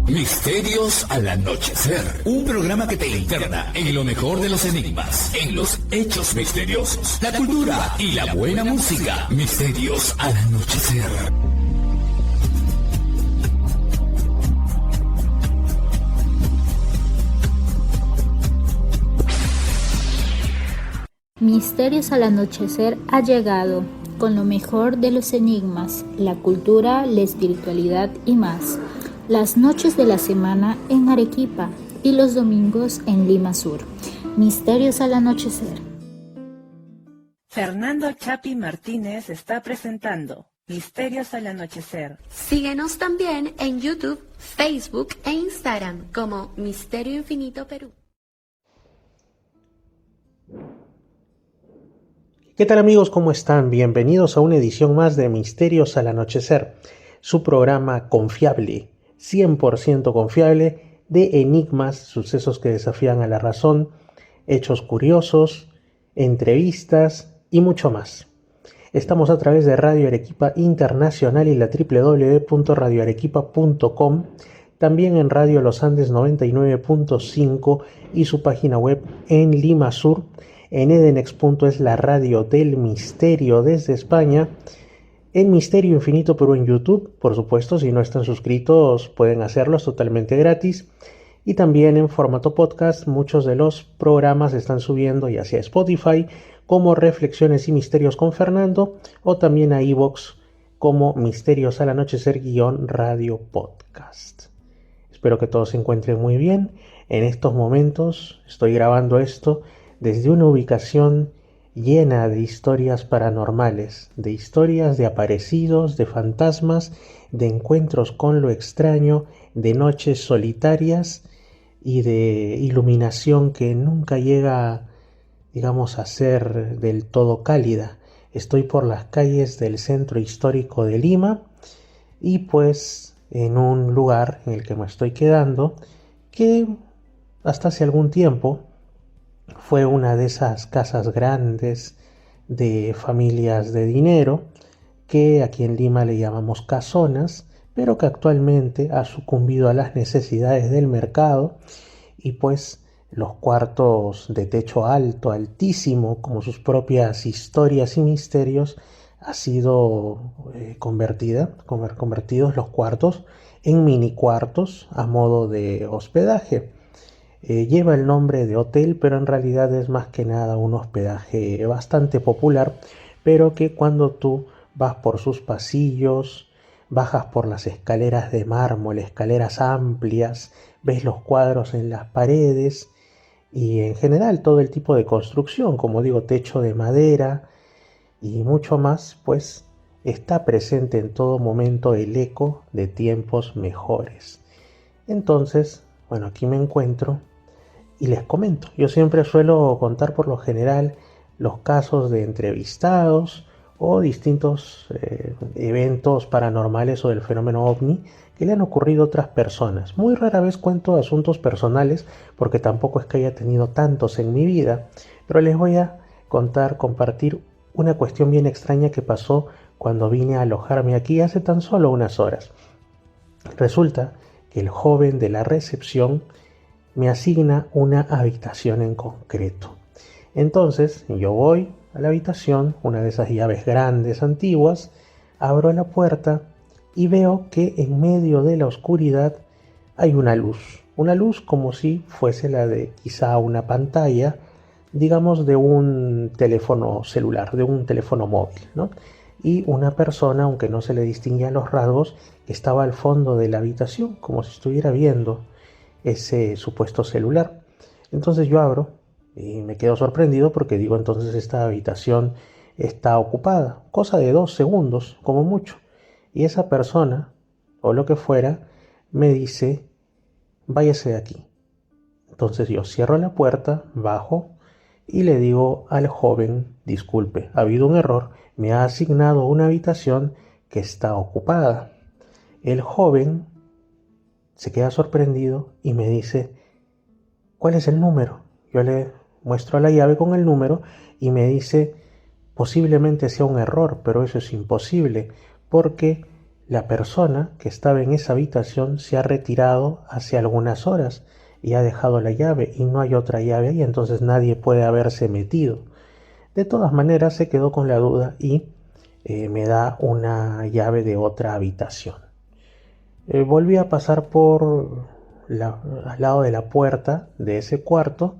Misterios al anochecer. Un programa que te interna en lo mejor de los enigmas, en los hechos misteriosos, la cultura y la buena música. Misterios al anochecer. Misterios al anochecer ha llegado con lo mejor de los enigmas, la cultura, la espiritualidad y más. Las noches de la semana en Arequipa y los domingos en Lima Sur. Misterios al anochecer. Fernando Chapi Martínez está presentando Misterios al anochecer. Síguenos también en YouTube, Facebook e Instagram como Misterio Infinito Perú. ¿Qué tal amigos? ¿Cómo están? Bienvenidos a una edición más de Misterios al Anochecer, su programa confiable, 100% confiable, de enigmas, sucesos que desafían a la razón, hechos curiosos, entrevistas y mucho más. Estamos a través de Radio Arequipa Internacional y la www.radioarequipa.com, también en Radio Los Andes 99.5 y su página web en Lima Sur. En Edenex. Es la radio del misterio desde España. En Misterio Infinito Perú en YouTube, por supuesto, si no están suscritos pueden hacerlo, es totalmente gratis. Y también en formato podcast, muchos de los programas están subiendo ya sea a Spotify como Reflexiones y Misterios con Fernando o también a iVoox como Misterios al Anochecer _radio podcast. Espero que todos se encuentren muy bien. En estos momentos estoy grabando esto desde una ubicación llena de historias paranormales, de historias de aparecidos, de fantasmas, de encuentros con lo extraño, de noches solitarias y de iluminación que nunca llega, digamos, a ser del todo cálida. Estoy por las calles del centro histórico de Lima y pues en un lugar en el que me estoy quedando que hasta hace algún tiempo fue una de esas casas grandes de familias de dinero que aquí en Lima le llamamos casonas, pero que actualmente ha sucumbido a las necesidades del mercado y pues los cuartos de techo alto, altísimo, como sus propias historias y misterios, ha sido convertidos los cuartos en mini cuartos a modo de hospedaje. Lleva el nombre de hotel, pero en realidad es más que nada un hospedaje bastante popular, pero que cuando tú vas por sus pasillos, bajas por las escaleras de mármol, escaleras amplias, ves los cuadros en las paredes y en general todo el tipo de construcción, como digo, techo de madera y mucho más, pues está presente en todo momento el eco de tiempos mejores. Entonces, bueno, aquí me encuentro y les comento, yo siempre suelo contar por lo general los casos de entrevistados o distintos eventos paranormales o del fenómeno ovni que le han ocurrido a otras personas. Muy rara vez cuento asuntos personales porque tampoco es que haya tenido tantos en mi vida, pero les voy a compartir una cuestión bien extraña que pasó cuando vine a alojarme aquí hace tan solo unas horas. Resulta que el joven de la recepción me asigna una habitación en concreto. Entonces yo voy a la habitación, una de esas llaves grandes antiguas, abro la puerta y veo que en medio de la oscuridad hay una luz como si fuese la de quizá una pantalla, digamos de un teléfono celular, de un teléfono móvil, ¿no? Y una persona, aunque no se le distinguían los rasgos, que estaba al fondo de la habitación, como si estuviera viendo ese supuesto celular. Entonces yo abro y me quedo sorprendido porque digo, entonces esta habitación está ocupada, cosa de 2 segundos como mucho, y esa persona o lo que fuera me dice, váyase de aquí. Entonces yo cierro la puerta, bajo y le digo al joven, disculpe, ha habido un error, me ha asignado una habitación que está ocupada. El joven se queda sorprendido y me dice, ¿cuál es el número? Yo le muestro la llave con el número y me dice, posiblemente sea un error, pero eso es imposible, porque la persona que estaba en esa habitación se ha retirado hace algunas horas y ha dejado la llave y no hay otra llave ahí, entonces nadie puede haberse metido. De todas maneras se quedó con la duda y me da una llave de otra habitación. Volví a pasar por al lado de la puerta de ese cuarto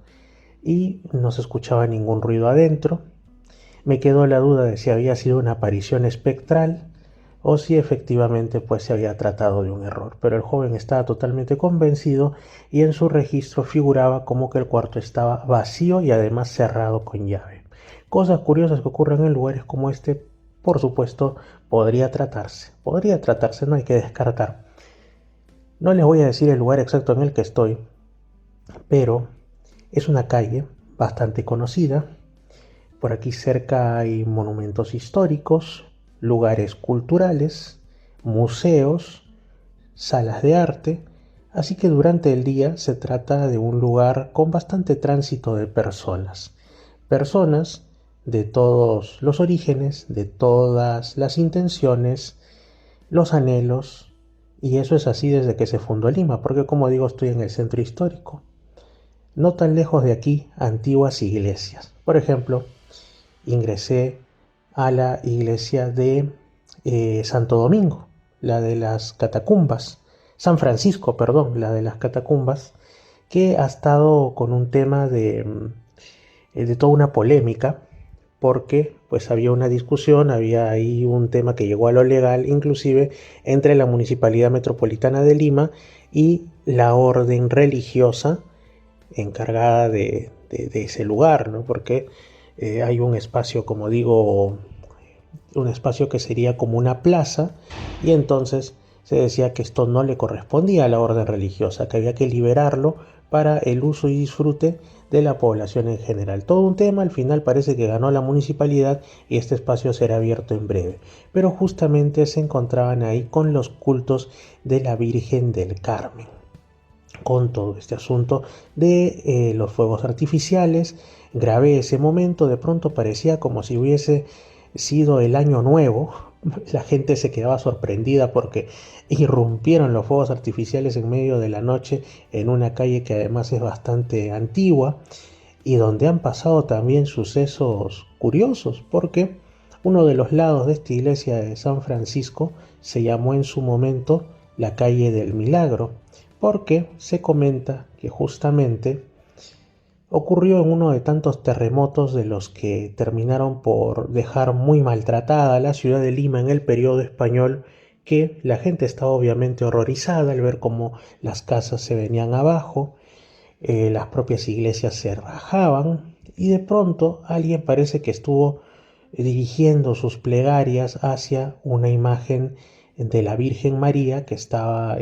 y no se escuchaba ningún ruido adentro. Me quedó la duda de si había sido una aparición espectral o si efectivamente pues se había tratado de un error. Pero el joven estaba totalmente convencido y en su registro figuraba como que el cuarto estaba vacío y además cerrado con llave. Cosas curiosas que ocurren en lugares como este, por supuesto, podría tratarse, no hay que descartar. No les voy a decir el lugar exacto en el que estoy, pero es una calle bastante conocida. Por aquí cerca hay monumentos históricos, lugares culturales, museos, salas de arte, así que durante el día se trata de un lugar con bastante tránsito de personas. Personas de todos los orígenes, de todas las intenciones, los anhelos, y eso es así desde que se fundó Lima, porque como digo estoy en el centro histórico. No tan lejos de aquí, antiguas iglesias. Por ejemplo, ingresé a la iglesia de Santo Domingo, la de las catacumbas, San Francisco, perdón, la de las catacumbas, que ha estado con un tema de toda una polémica, porque pues había una discusión, había ahí un tema que llegó a lo legal, inclusive entre la Municipalidad Metropolitana de Lima y la orden religiosa encargada de ese lugar, ¿no? Porque hay un espacio, como digo, un espacio que sería como una plaza, y entonces se decía que esto no le correspondía a la orden religiosa, que había que liberarlo para el uso y disfrute de la población en general. Todo un tema, al final parece que ganó la municipalidad y este espacio será abierto en breve. Pero justamente se encontraban ahí con los cultos de la Virgen del Carmen, con todo este asunto de los fuegos artificiales. Grabé ese momento, de pronto parecía como si hubiese sido el año nuevo. La gente se quedaba sorprendida porque irrumpieron los fuegos artificiales en medio de la noche en una calle que además es bastante antigua y donde han pasado también sucesos curiosos, porque uno de los lados de esta iglesia de San Francisco se llamó en su momento la calle del Milagro, porque se comenta que justamente ocurrió en uno de tantos terremotos de los que terminaron por dejar muy maltratada a la ciudad de Lima en el periodo español, que la gente estaba obviamente horrorizada al ver cómo las casas se venían abajo, las propias iglesias se rajaban, y de pronto alguien parece que estuvo dirigiendo sus plegarias hacia una imagen de la Virgen María que estaba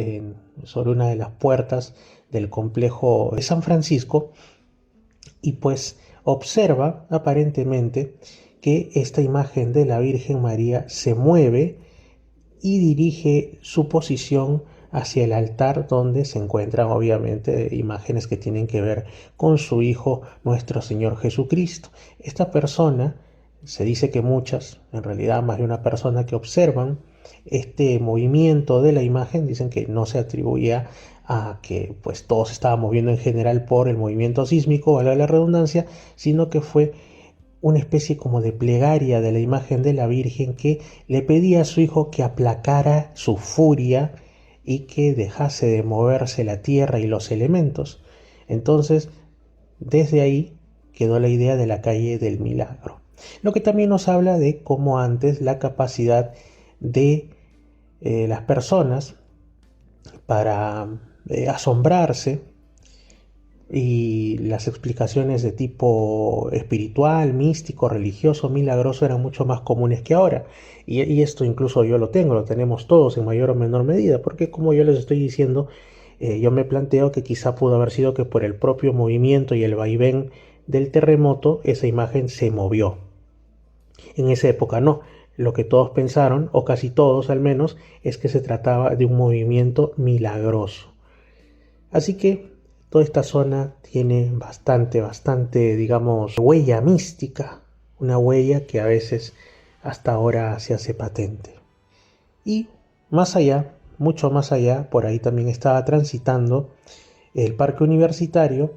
sobre una de las puertas del complejo de San Francisco, y pues observa aparentemente que esta imagen de la Virgen María se mueve y dirige su posición hacia el altar, donde se encuentran obviamente imágenes que tienen que ver con su Hijo nuestro Señor Jesucristo. Esta persona, se dice que muchas, en realidad más de una persona, que observan este movimiento de la imagen, dicen que no se atribuía a que pues todo se estaba moviendo en general por el movimiento sísmico, valga la redundancia, sino que fue una especie como de plegaria de la imagen de la Virgen que le pedía a su hijo que aplacara su furia y que dejase de moverse la tierra y los elementos. Entonces, desde ahí quedó la idea de la calle del Milagro. Lo que también nos habla de cómo antes la capacidad de las personas para asombrarse y las explicaciones de tipo espiritual, místico, religioso, milagroso eran mucho más comunes que ahora. Y esto incluso yo lo tenemos todos en mayor o menor medida, porque como yo les estoy diciendo, yo me planteo que quizá pudo haber sido que por el propio movimiento y el vaivén del terremoto esa imagen se movió. En esa época no. Lo que todos pensaron, o casi todos al menos, es que se trataba de un movimiento milagroso. Así que toda esta zona tiene bastante, digamos, huella mística, una huella que a veces hasta ahora se hace patente. Y Más allá, mucho más allá, por ahí también estaba transitando el parque universitario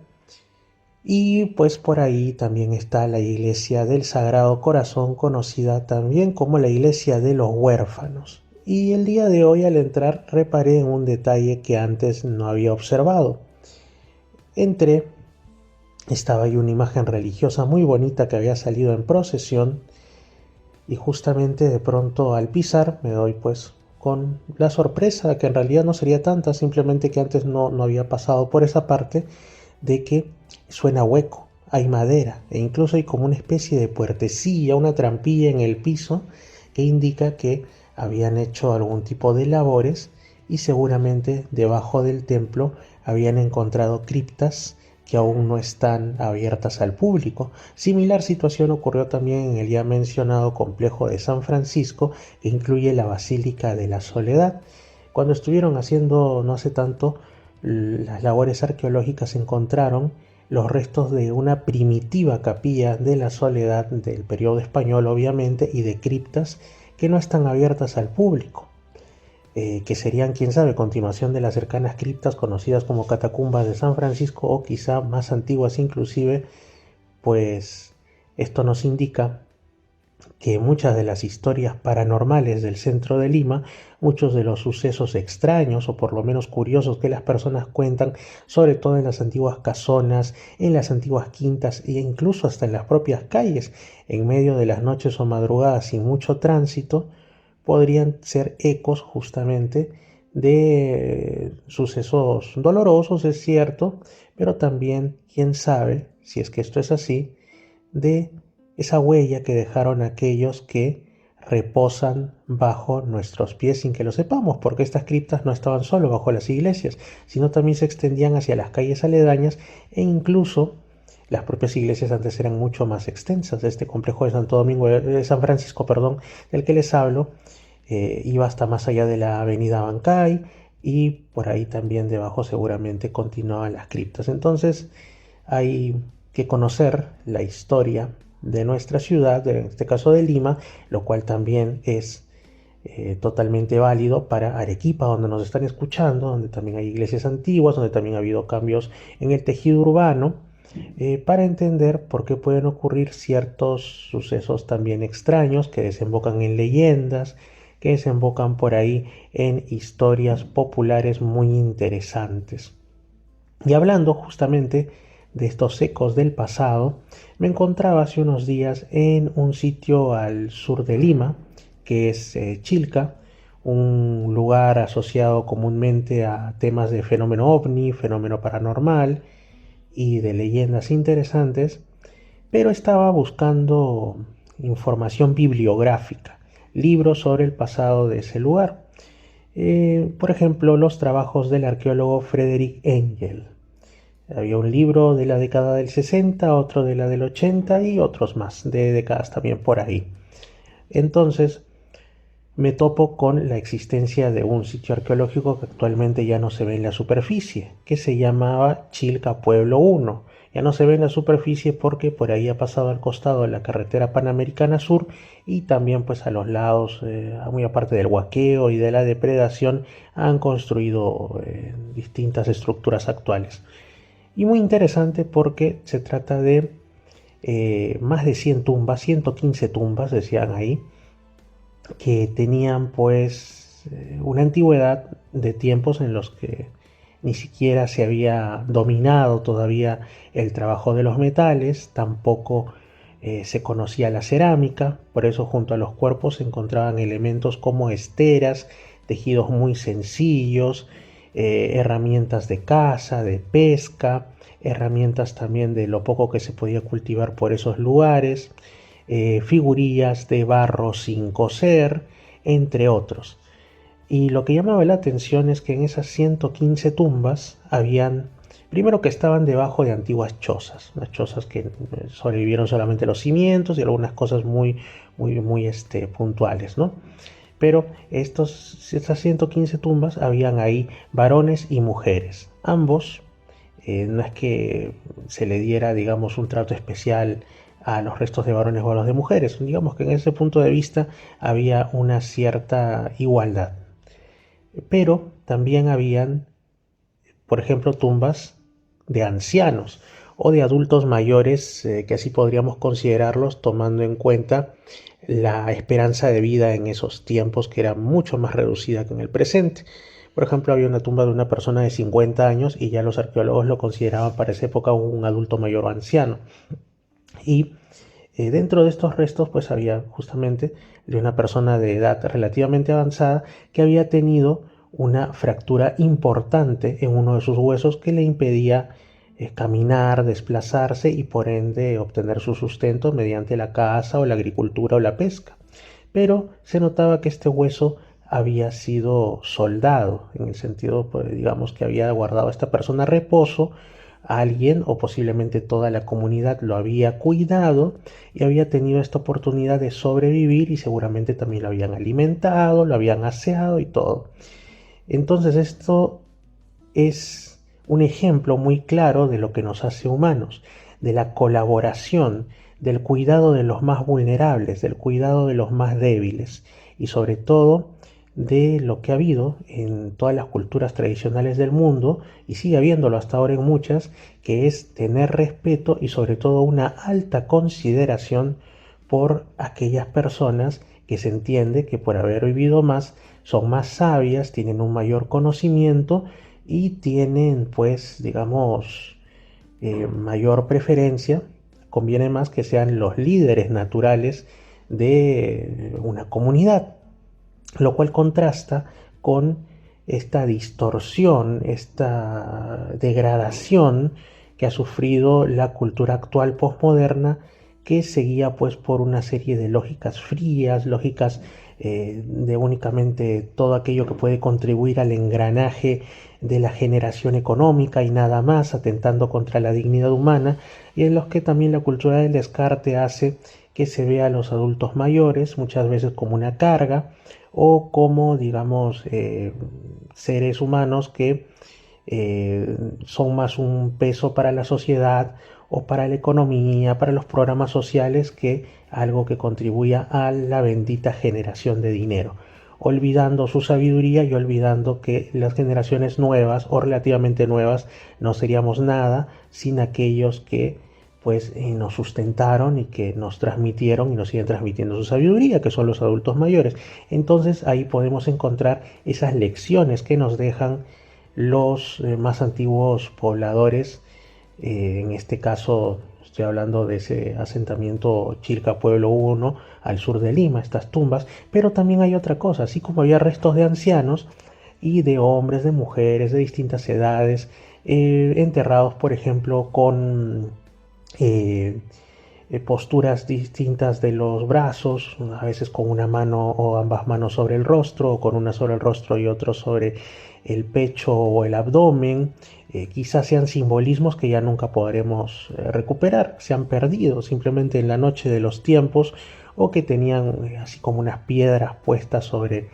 y pues por ahí también está la iglesia del Sagrado Corazón, conocida también como la iglesia de los huérfanos. Y el día de hoy al entrar reparé en un detalle que antes no había observado. Entré, estaba ahí una imagen religiosa muy bonita que había salido en procesión y justamente de pronto al pisar me doy pues con la sorpresa, que en realidad no sería tanta, simplemente que antes no había pasado por esa parte, de que suena hueco, hay madera e incluso hay como una especie de puertecilla, una trampilla en el piso que indica que habían hecho algún tipo de labores y seguramente debajo del templo habían encontrado criptas que aún no están abiertas al público. Similar situación ocurrió también en el ya mencionado complejo de San Francisco, que incluye la Basílica de la Soledad. Cuando estuvieron haciendo no hace tanto las labores arqueológicas, encontraron los restos de una primitiva capilla de la Soledad del periodo español, obviamente, y de criptas que no están abiertas al público. Que serían, quién sabe, continuación de las cercanas criptas conocidas como catacumbas de San Francisco o quizá más antiguas inclusive, pues esto nos indica que muchas de las historias paranormales del centro de Lima, muchos de los sucesos extraños o por lo menos curiosos que las personas cuentan, sobre todo en las antiguas casonas, en las antiguas quintas e incluso hasta en las propias calles, en medio de las noches o madrugadas sin mucho tránsito, podrían ser ecos justamente de sucesos dolorosos, es cierto, pero también, quién sabe, si es que esto es así, de esa huella que dejaron aquellos que reposan bajo nuestros pies sin que lo sepamos, porque estas criptas no estaban solo bajo las iglesias, sino también se extendían hacia las calles aledañas e incluso las propias iglesias antes eran mucho más extensas. Este complejo de Santo Domingo, de San Francisco, perdón, del que les hablo, iba hasta más allá de la avenida Bancay y por ahí también debajo seguramente continuaban las criptas. Entonces hay que conocer la historia de nuestra ciudad, en este caso de Lima, lo cual también es totalmente válido para Arequipa, donde nos están escuchando, donde también hay iglesias antiguas, donde también ha habido cambios en el tejido urbano, para entender por qué pueden ocurrir ciertos sucesos también extraños que desembocan en leyendas, que desembocan por ahí en historias populares muy interesantes. Y hablando justamente de estos ecos del pasado, me encontraba hace unos días en un sitio al sur de Lima, que es Chilca, un lugar asociado comúnmente a temas de fenómeno ovni, fenómeno paranormal y de leyendas interesantes, pero estaba buscando información bibliográfica, libros sobre el pasado de ese lugar. Por ejemplo, los trabajos del arqueólogo Frederick Engel. Había un libro de la década del 60, otro de la del 80 y otros más, de décadas también por ahí. Entonces me topo con la existencia de un sitio arqueológico que actualmente ya no se ve en la superficie, que se llamaba Chilca Pueblo 1. Ya no se ve en la superficie porque por ahí ha pasado al costado de la carretera Panamericana Sur y también pues a los lados, muy aparte del huaqueo y de la depredación, han construido distintas estructuras actuales. Y muy interesante porque se trata de más de 100 tumbas, 115 tumbas decían ahí, que tenían pues una antigüedad de tiempos en los que ni siquiera se había dominado todavía el trabajo de los metales, tampoco se conocía la cerámica, por eso junto a los cuerpos se encontraban elementos como esteras, tejidos muy sencillos, herramientas de caza, de pesca, herramientas también de lo poco que se podía cultivar por esos lugares, figurillas de barro sin coser, entre otros. Y lo que llamaba la atención es que en esas 115 tumbas habían, primero que estaban debajo de antiguas chozas, unas chozas que sobrevivieron solamente los cimientos y algunas cosas muy puntuales, ¿no? Pero estas 115 tumbas habían ahí varones y mujeres, ambos. No es que se le diera, digamos, un trato especial a los restos de varones o a los de mujeres. Digamos que en ese punto de vista había una cierta igualdad. pero también habían, por ejemplo, tumbas de ancianos o de adultos mayores, que así podríamos considerarlos tomando en cuenta la esperanza de vida en esos tiempos, que era mucho más reducida que en el presente. Por ejemplo, había una tumba de una persona de 50 años y ya los arqueólogos lo consideraban para esa época un adulto mayor o anciano. Y dentro de estos restos pues había justamente de una persona de edad relativamente avanzada que había tenido una fractura importante en uno de sus huesos que le impedía caminar, desplazarse y por ende obtener su sustento mediante la caza o la agricultura o la pesca. Pero se notaba que este hueso había sido soldado, en el sentido, pues, digamos, que había guardado a esta persona reposo, alguien o posiblemente toda la comunidad lo había cuidado y había tenido esta oportunidad de sobrevivir y seguramente también lo habían alimentado, lo habían aseado y todo. Entonces esto es un ejemplo muy claro de lo que nos hace humanos, de la colaboración, del cuidado de los más vulnerables, del cuidado de los más débiles y sobre todo de lo que ha habido en todas las culturas tradicionales del mundo y sigue habiéndolo hasta ahora en muchas, que es tener respeto y sobre todo una alta consideración por aquellas personas que se entiende que por haber vivido más son más sabias, tienen un mayor conocimiento y tienen, pues, digamos, mayor preferencia. Conviene más que sean los líderes naturales de una comunidad, lo cual contrasta con esta distorsión, esta degradación que ha sufrido la cultura actual posmoderna, que seguía pues por una serie de lógicas frías, lógicas de únicamente todo aquello que puede contribuir al engranaje de la generación económica y nada más, atentando contra la dignidad humana, y en los que también la cultura del descarte hace que se vea a los adultos mayores muchas veces como una carga o como, digamos, seres humanos que son más un peso para la sociedad o para la economía, para los programas sociales, que algo que contribuya a la bendita generación de dinero, olvidando su sabiduría y olvidando que las generaciones nuevas o relativamente nuevas no seríamos nada sin aquellos que pues nos sustentaron y que nos transmitieron y nos siguen transmitiendo su sabiduría, que son los adultos mayores. Entonces ahí podemos encontrar esas lecciones que nos dejan los más antiguos pobladores, en este caso estoy hablando de ese asentamiento Chilca Pueblo 1 al sur de Lima, estas tumbas, pero también hay otra cosa, así como había restos de ancianos y de hombres, de mujeres, de distintas edades, enterrados por ejemplo con posturas distintas de los brazos, a veces con una mano o ambas manos sobre el rostro, o con una sobre el rostro y otro sobre el pecho o el abdomen. Quizás sean simbolismos que ya nunca podremos recuperar, se han perdido simplemente en la noche de los tiempos, o que tenían así como unas piedras puestas sobre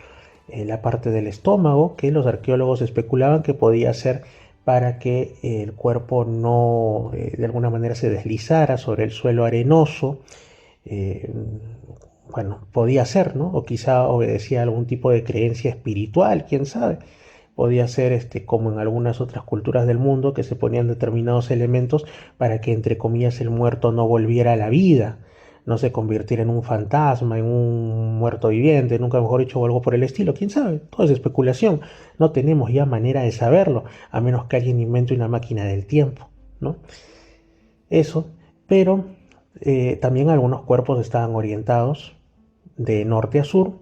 la parte del estómago, que los arqueólogos especulaban que podía ser para que el cuerpo no de alguna manera se deslizara sobre el suelo arenoso. Eh, bueno, podía ser, ¿no? O quizá obedecía a algún tipo de creencia espiritual, quién sabe. Podía ser como en algunas otras culturas del mundo, que se ponían determinados elementos para que, entre comillas, el muerto no volviera a la vida, no se convirtiera en un fantasma, en un muerto viviente, nunca mejor dicho, o algo por el estilo. ¿Quién sabe? Todo es especulación. No tenemos ya manera de saberlo, a menos que alguien invente una máquina del tiempo, ¿no? Eso, pero también algunos cuerpos estaban orientados de norte a sur,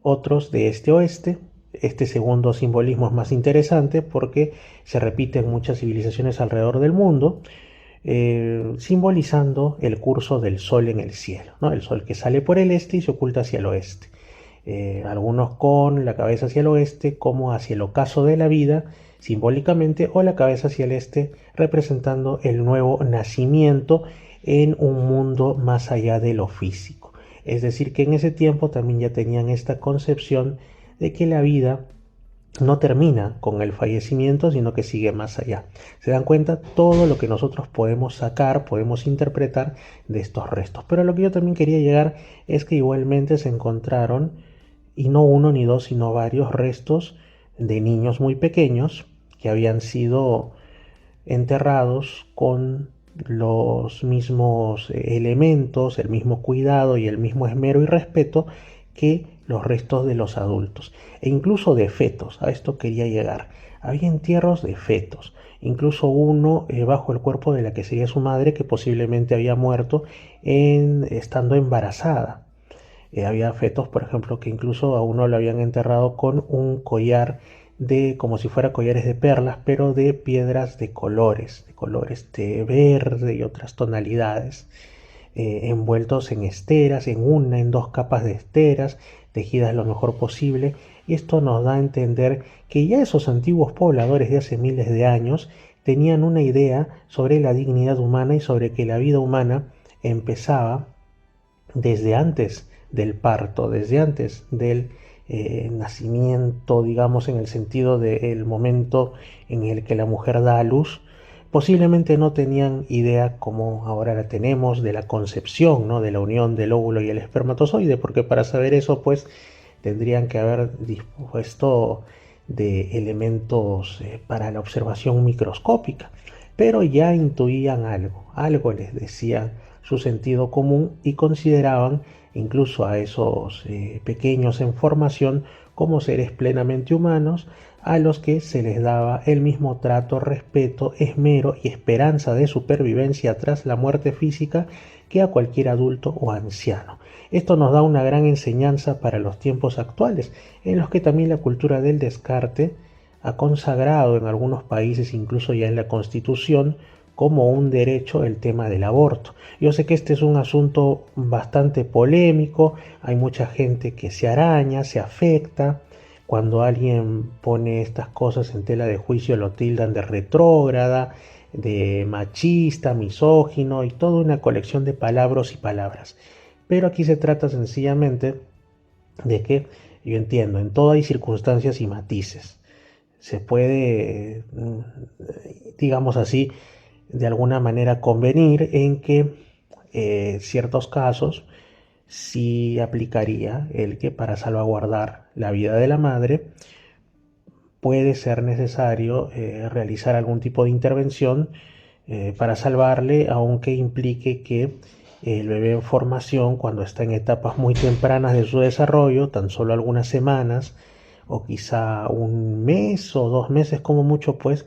otros de este a oeste. Este segundo simbolismo es más interesante porque se repite en muchas civilizaciones alrededor del mundo, simbolizando el curso del sol en el cielo, ¿no? El sol que sale por el este y se oculta hacia el oeste. Algunos con la cabeza hacia el oeste como hacia el ocaso de la vida, simbólicamente, o la cabeza hacia el este representando el nuevo nacimiento en un mundo más allá de lo físico. Es decir, que en ese tiempo también ya tenían esta concepción de que la vida no termina con el fallecimiento, sino que sigue más allá. ¿Se dan cuenta? Todo lo que nosotros podemos sacar, podemos interpretar de estos restos. Pero lo que yo también quería llegar es que igualmente se encontraron, y no uno ni dos, sino varios restos de niños muy pequeños que habían sido enterrados con los mismos elementos, el mismo cuidado y el mismo esmero y respeto que los restos de los adultos e incluso de fetos. A esto quería llegar. Había entierros de fetos, incluso uno bajo el cuerpo de la que sería su madre, que posiblemente había muerto estando embarazada. Había fetos, por ejemplo, que incluso a uno lo habían enterrado con un collar como si fuera collares de perlas, pero de piedras de colores de verde y otras tonalidades, envueltos en esteras, en dos capas de esteras, tejidas lo mejor posible. Y esto nos da a entender que ya esos antiguos pobladores de hace miles de años tenían una idea sobre la dignidad humana y sobre que la vida humana empezaba desde antes del parto, desde antes del nacimiento, digamos, en el sentido del momento en el que la mujer da a luz. Posiblemente no tenían idea como ahora la tenemos de la concepción, ¿no? De la unión del óvulo y el espermatozoide, porque para saber eso, pues tendrían que haber dispuesto de elementos para la observación microscópica, pero ya intuían algo les decía su sentido común y consideraban incluso a esos pequeños en formación como seres plenamente humanos a los que se les daba el mismo trato, respeto, esmero y esperanza de supervivencia tras la muerte física que a cualquier adulto o anciano. Esto nos da una gran enseñanza para los tiempos actuales, en los que también la cultura del descarte ha consagrado en algunos países, incluso ya en la Constitución, como un derecho el tema del aborto. Yo sé que este es un asunto bastante polémico, hay mucha gente que se araña, se afecta. Cuando alguien pone estas cosas en tela de juicio lo tildan de retrógrada, de machista, misógino y toda una colección de palabras y palabras. Pero aquí se trata sencillamente de que, yo entiendo, en todo hay circunstancias y matices. Se puede, digamos así, de alguna manera convenir en que ciertos casos sí aplicaría el que para salvaguardar la vida de la madre puede ser necesario realizar algún tipo de intervención para salvarle, aunque implique que el bebé en formación, cuando está en etapas muy tempranas de su desarrollo, tan solo algunas semanas o quizá un mes o 2 meses como mucho, pues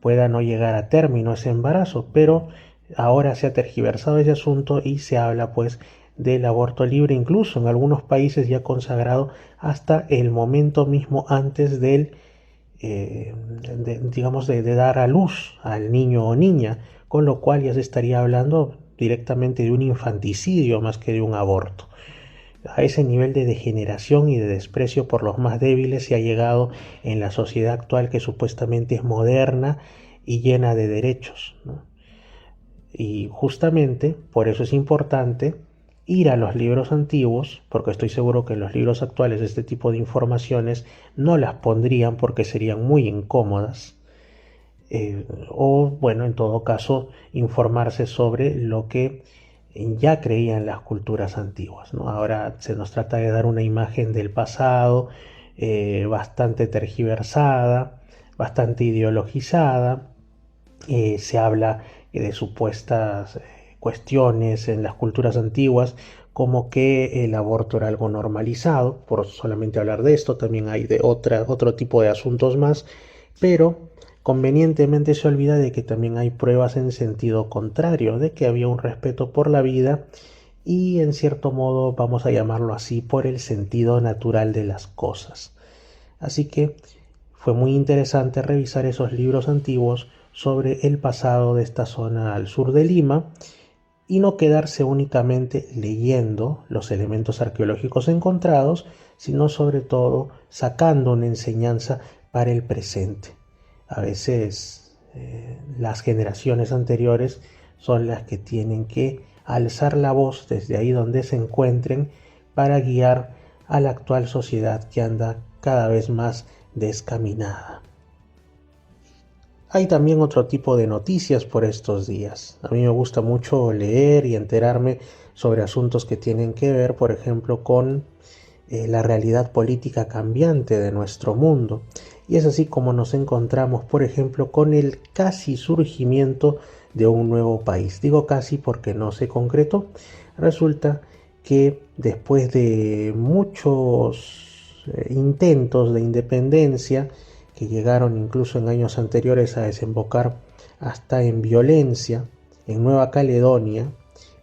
pueda no llegar a término ese embarazo. Pero ahora se ha tergiversado ese asunto y se habla pues del aborto libre, incluso en algunos países ya consagrado hasta el momento mismo antes digamos de dar a luz al niño o niña, con lo cual ya se estaría hablando directamente de un infanticidio más que de un aborto. A ese nivel de degeneración y de desprecio por los más débiles se ha llegado en la sociedad actual, que supuestamente es moderna y llena de derechos, ¿no? Y justamente por eso es importante ir a los libros antiguos, porque estoy seguro que en los libros actuales este tipo de informaciones no las pondrían porque serían muy incómodas. O bueno, en todo caso, informarse sobre lo que ya creían las culturas antiguas, ¿no? Ahora se nos trata de dar una imagen del pasado bastante tergiversada, bastante ideologizada. Se habla de supuestas cuestiones en las culturas antiguas, como que el aborto era algo normalizado. Por solamente hablar de esto, también hay de otro tipo de asuntos más, pero convenientemente se olvida de que también hay pruebas en sentido contrario, de que había un respeto por la vida y, en cierto modo, vamos a llamarlo así, por el sentido natural de las cosas. Así que fue muy interesante revisar esos libros antiguos sobre el pasado de esta zona al sur de Lima y no quedarse únicamente leyendo los elementos arqueológicos encontrados, sino sobre todo sacando una enseñanza para el presente. A veces las generaciones anteriores son las que tienen que alzar la voz desde ahí donde se encuentren para guiar a la actual sociedad que anda cada vez más descaminada. Hay también otro tipo de noticias por estos días. A mí me gusta mucho leer y enterarme sobre asuntos que tienen que ver, por ejemplo, con la realidad política cambiante de nuestro mundo. Y es así como nos encontramos, por ejemplo, con el casi surgimiento de un nuevo país. Digo casi porque no se concretó. Resulta que después de muchos intentos de independencia, que llegaron incluso en años anteriores a desembocar hasta en violencia, en Nueva Caledonia,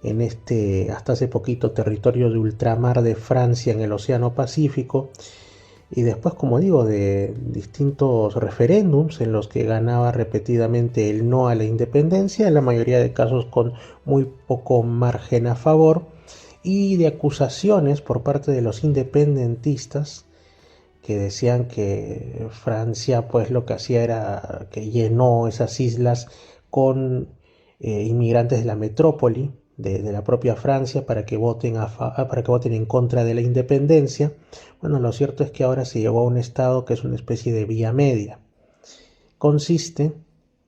en este hasta hace poquito territorio de ultramar de Francia en el Océano Pacífico, y después, como digo, de distintos referéndums en los que ganaba repetidamente el no a la independencia, en la mayoría de casos con muy poco margen a favor, y de acusaciones por parte de los independentistas que decían que Francia pues lo que hacía era que llenó esas islas con inmigrantes de la metrópoli de la propia Francia para que voten en contra de la independencia. Bueno, lo cierto es que ahora se llegó a un estado que es una especie de vía media. Consiste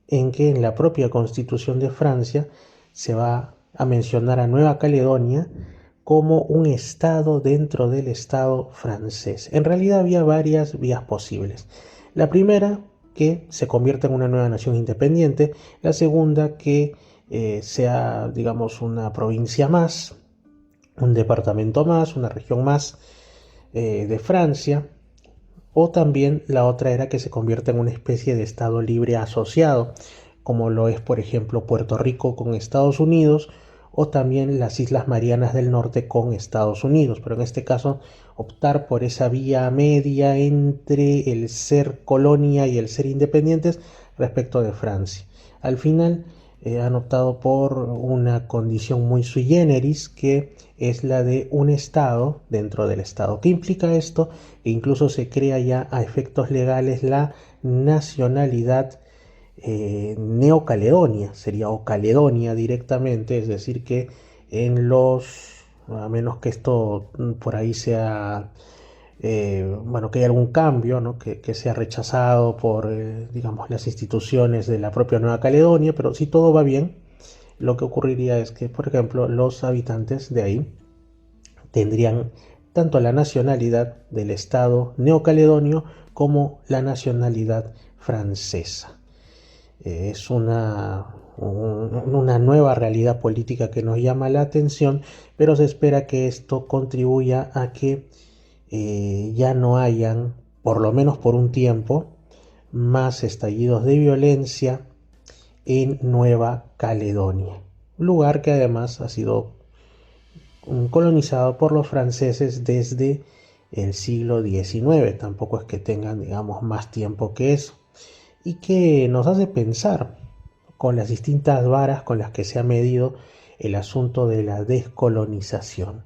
en que en la propia Constitución de Francia se va a mencionar a Nueva Caledonia como un estado dentro del estado francés. En realidad había varias vías posibles. La primera, que se convierta en una nueva nación independiente. La segunda, que sea, digamos, una provincia más, un departamento más, una región más de Francia. O también la otra era que se convierta en una especie de estado libre asociado, como lo es, por ejemplo, Puerto Rico con Estados Unidos, o también las Islas Marianas del Norte con Estados Unidos, pero en este caso optar por esa vía media entre el ser colonia y el ser independientes respecto de Francia. Al final han optado por una condición muy sui generis, que es la de un Estado dentro del Estado. ¿Qué implica esto? Que incluso se crea ya a efectos legales la nacionalidad Neocaledonia, sería o Caledonia directamente, es decir que a menos que esto por ahí sea, bueno, que haya algún cambio, ¿no? que sea rechazado por, digamos, las instituciones de la propia Nueva Caledonia, pero si todo va bien, lo que ocurriría es que, por ejemplo, los habitantes de ahí tendrían tanto la nacionalidad del Estado neocaledonio como la nacionalidad francesa. Es una nueva realidad política que nos llama la atención, pero se espera que esto contribuya a que ya no hayan, por lo menos por un tiempo, más estallidos de violencia en Nueva Caledonia, lugar que además ha sido colonizado por los franceses desde el siglo XIX. Tampoco es que tengan, digamos, más tiempo que eso, y que nos hace pensar con las distintas varas con las que se ha medido el asunto de la descolonización.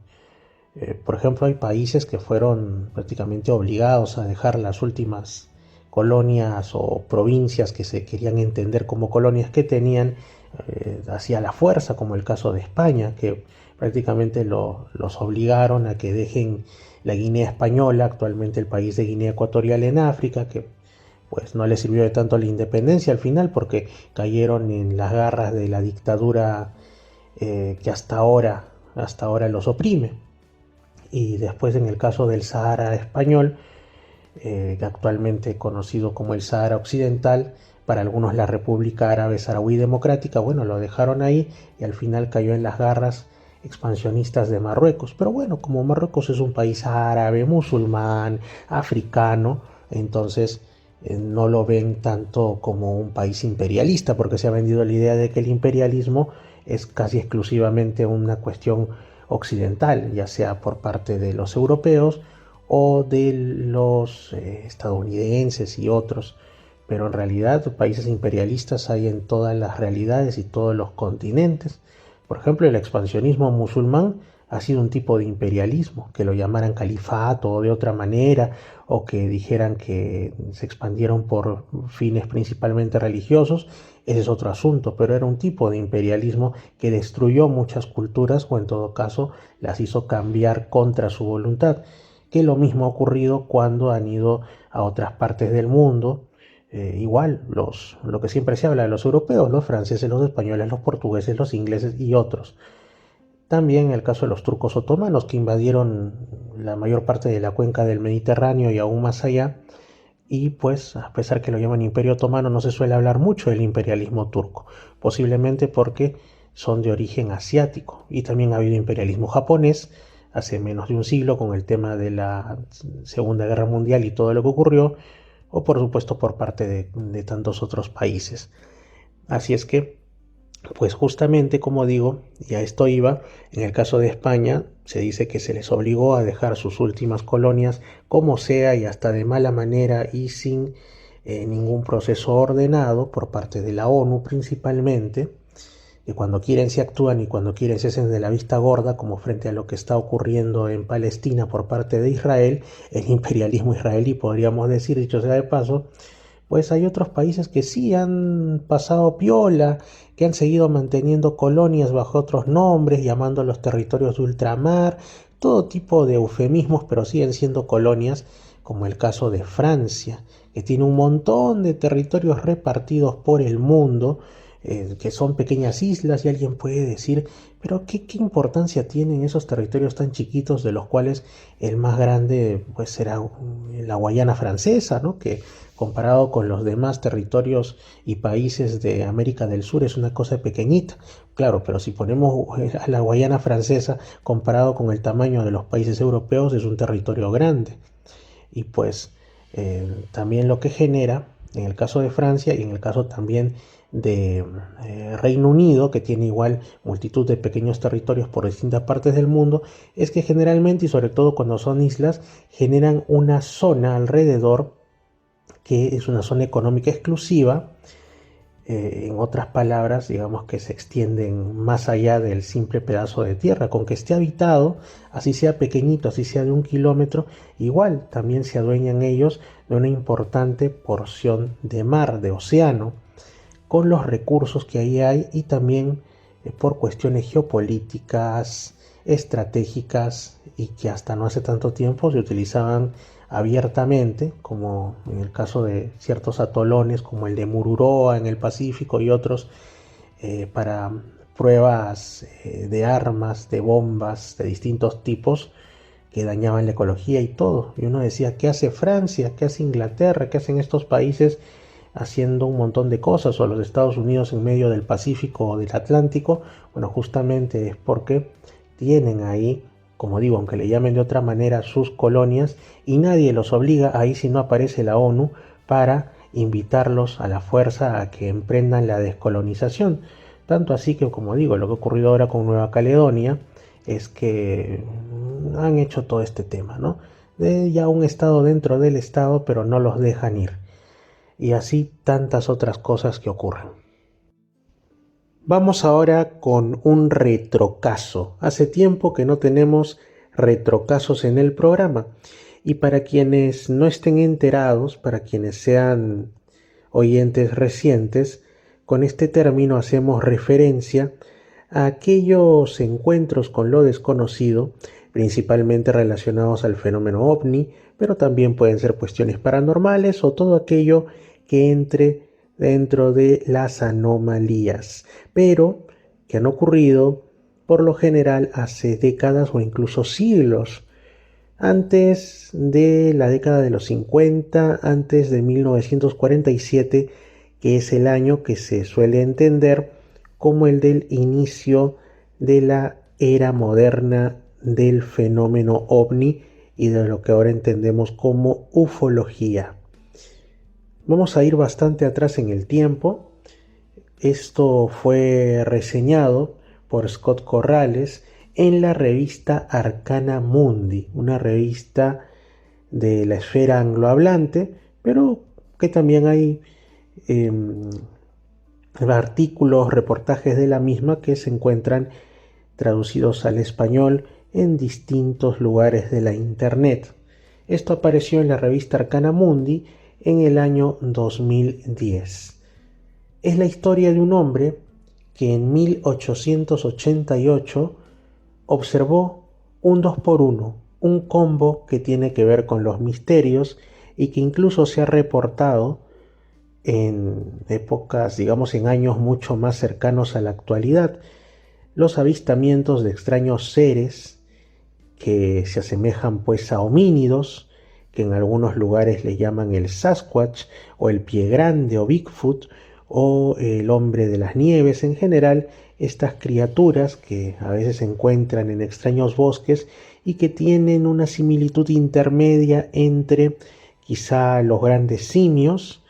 Por ejemplo, hay países que fueron prácticamente obligados a dejar las últimas colonias o provincias que se querían entender como colonias que tenían hacia la fuerza, como el caso de España, que prácticamente los obligaron a que dejen la Guinea Española, actualmente el país de Guinea Ecuatorial en África, que pues no les sirvió de tanto la independencia al final, porque cayeron en las garras de la dictadura que hasta ahora los oprime. Y después, en el caso del Sahara español, actualmente conocido como el Sahara Occidental, para algunos la República Árabe Saharaui Democrática, bueno, lo dejaron ahí y al final cayó en las garras expansionistas de Marruecos. Pero bueno, como Marruecos es un país árabe, musulmán, africano, entonces no lo ven tanto como un país imperialista, porque se ha vendido la idea de que el imperialismo es casi exclusivamente una cuestión occidental, ya sea por parte de los europeos o de los estadounidenses y otros, pero en realidad países imperialistas hay en todas las realidades y todos los continentes. Por ejemplo, el expansionismo musulmán ha sido un tipo de imperialismo, que lo llamaran califato o de otra manera, o que dijeran que se expandieron por fines principalmente religiosos. Ese es otro asunto, pero era un tipo de imperialismo que destruyó muchas culturas, o en todo caso las hizo cambiar contra su voluntad, que lo mismo ha ocurrido cuando han ido a otras partes del mundo. Igual, lo que siempre se habla de los europeos, los franceses, los españoles, los portugueses, los ingleses y otros. También el caso de los turcos otomanos, que invadieron la mayor parte de la cuenca del Mediterráneo y aún más allá, y pues a pesar que lo llaman Imperio Otomano no se suele hablar mucho del imperialismo turco, posiblemente porque son de origen asiático, y también ha habido imperialismo japonés hace menos de un siglo con el tema de la Segunda Guerra Mundial y todo lo que ocurrió, o por supuesto por parte de tantos otros países. Así es que, pues justamente como digo, y a esto iba, en el caso de España se dice que se les obligó a dejar sus últimas colonias como sea y hasta de mala manera y sin ningún proceso ordenado por parte de la ONU principalmente, que cuando quieren se actúan y cuando quieren se hacen de la vista gorda, como frente a lo que está ocurriendo en Palestina por parte de Israel, el imperialismo israelí podríamos decir, dicho sea de paso. Pues hay otros países que sí han pasado piola, que han seguido manteniendo colonias bajo otros nombres, llamando a los territorios de ultramar, todo tipo de eufemismos, pero siguen siendo colonias, como el caso de Francia, que tiene un montón de territorios repartidos por el mundo, que son pequeñas islas, y alguien puede decir, pero ¿qué importancia tienen esos territorios tan chiquitos, de los cuales el más grande pues será la Guayana Francesa, ¿no? Que comparado con los demás territorios y países de América del Sur es una cosa pequeñita. Claro, pero si ponemos a la Guayana Francesa comparado con el tamaño de los países europeos, es un territorio grande. Y pues también lo que genera, en el caso de Francia y en el caso también de Reino Unido, que tiene igual multitud de pequeños territorios por distintas partes del mundo, es que generalmente, y sobre todo cuando son islas, generan una zona alrededor que es una zona económica exclusiva. En otras palabras, digamos que se extienden más allá del simple pedazo de tierra, con que esté habitado, así sea pequeñito, así sea de 1 kilómetro, igual también se adueñan ellos de una importante porción de mar, de océano, con los recursos que ahí hay, y también por cuestiones geopolíticas, estratégicas, y que hasta no hace tanto tiempo se utilizaban abiertamente, como en el caso de ciertos atolones como el de Mururoa en el Pacífico y otros, para pruebas de armas, de bombas de distintos tipos que dañaban la ecología y todo. Y uno decía, ¿qué hace Francia? ¿Qué hace Inglaterra? ¿Qué hacen estos países haciendo un montón de cosas? O los Estados Unidos en medio del Pacífico o del Atlántico. Bueno, justamente es porque tienen ahí, como digo, aunque le llamen de otra manera, sus colonias, y nadie los obliga, ahí si no aparece la ONU, para invitarlos a la fuerza a que emprendan la descolonización. Tanto así que, como digo, lo que ha ocurrido ahora con Nueva Caledonia es que han hecho todo este tema, ¿no? De ya un estado dentro del estado, pero no los dejan ir. Y así tantas otras cosas que ocurren. Vamos ahora con un retrocaso. Hace tiempo que no tenemos retrocasos en el programa. Y para quienes no estén enterados, para quienes sean oyentes recientes, con este término hacemos referencia a aquellos encuentros con lo desconocido, principalmente relacionados al fenómeno ovni, pero también pueden ser cuestiones paranormales o todo aquello que entre dentro de las anomalías, pero que han ocurrido por lo general hace décadas o incluso siglos. Antes de la década de los 50, antes de 1947, que es el año que se suele entender como el del inicio de la era moderna del fenómeno ovni y de lo que ahora entendemos como ufología. Vamos a ir bastante atrás en el tiempo. Esto fue reseñado por Scott Corrales en la revista Arcana Mundi, una revista de la esfera anglohablante, pero que también hay artículos, reportajes de la misma que se encuentran traducidos al español en distintos lugares de la internet. Esto apareció en la revista Arcana Mundi en el año 2010. Es la historia de un hombre que en 1888 observó un 2x1, un combo que tiene que ver con los misterios y que incluso se ha reportado en épocas, digamos en años mucho más cercanos a la actualidad, los avistamientos de extraños seres que se asemejan pues a homínidos, que en algunos lugares le llaman el Sasquatch o el Pie Grande o Bigfoot o el Hombre de las Nieves. En general, estas criaturas que a veces se encuentran en extraños bosques y que tienen una similitud intermedia entre quizá los grandes simios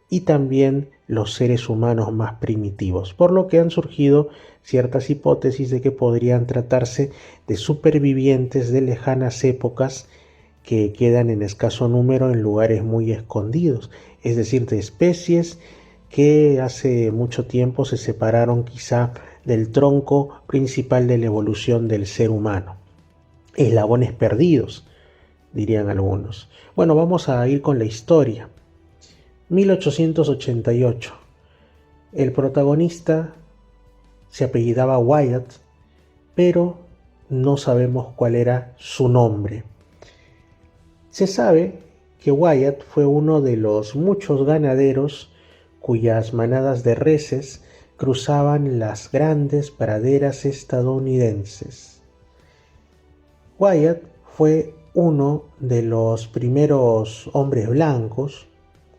y también los seres humanos más primitivos, por lo que han surgido ciertas hipótesis de que podrían tratarse de supervivientes de lejanas épocas que quedan en escaso número en lugares muy escondidos, es decir, de especies que hace mucho tiempo se separaron quizá del tronco principal de la evolución del ser humano. Eslabones perdidos, dirían algunos. Bueno, vamos a ir con la historia. 1888. El protagonista se apellidaba Wyatt, pero no sabemos cuál era su nombre. Se sabe que Wyatt fue uno de los muchos ganaderos cuyas manadas de reses cruzaban las grandes praderas estadounidenses. Wyatt fue uno de los primeros hombres blancos,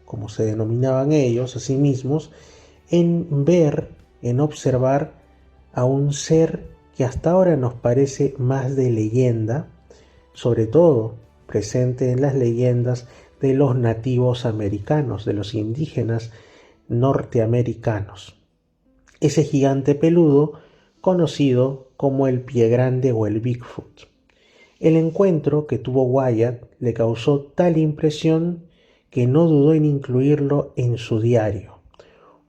como se denominaban ellos a sí mismos, en observar a un ser que hasta ahora nos parece más de leyenda, sobre todo presente en las leyendas de los nativos americanos, de los indígenas norteamericanos. Ese gigante peludo conocido como el Pie Grande o el Bigfoot. El encuentro que tuvo Wyatt le causó tal impresión que no dudó en incluirlo en su diario,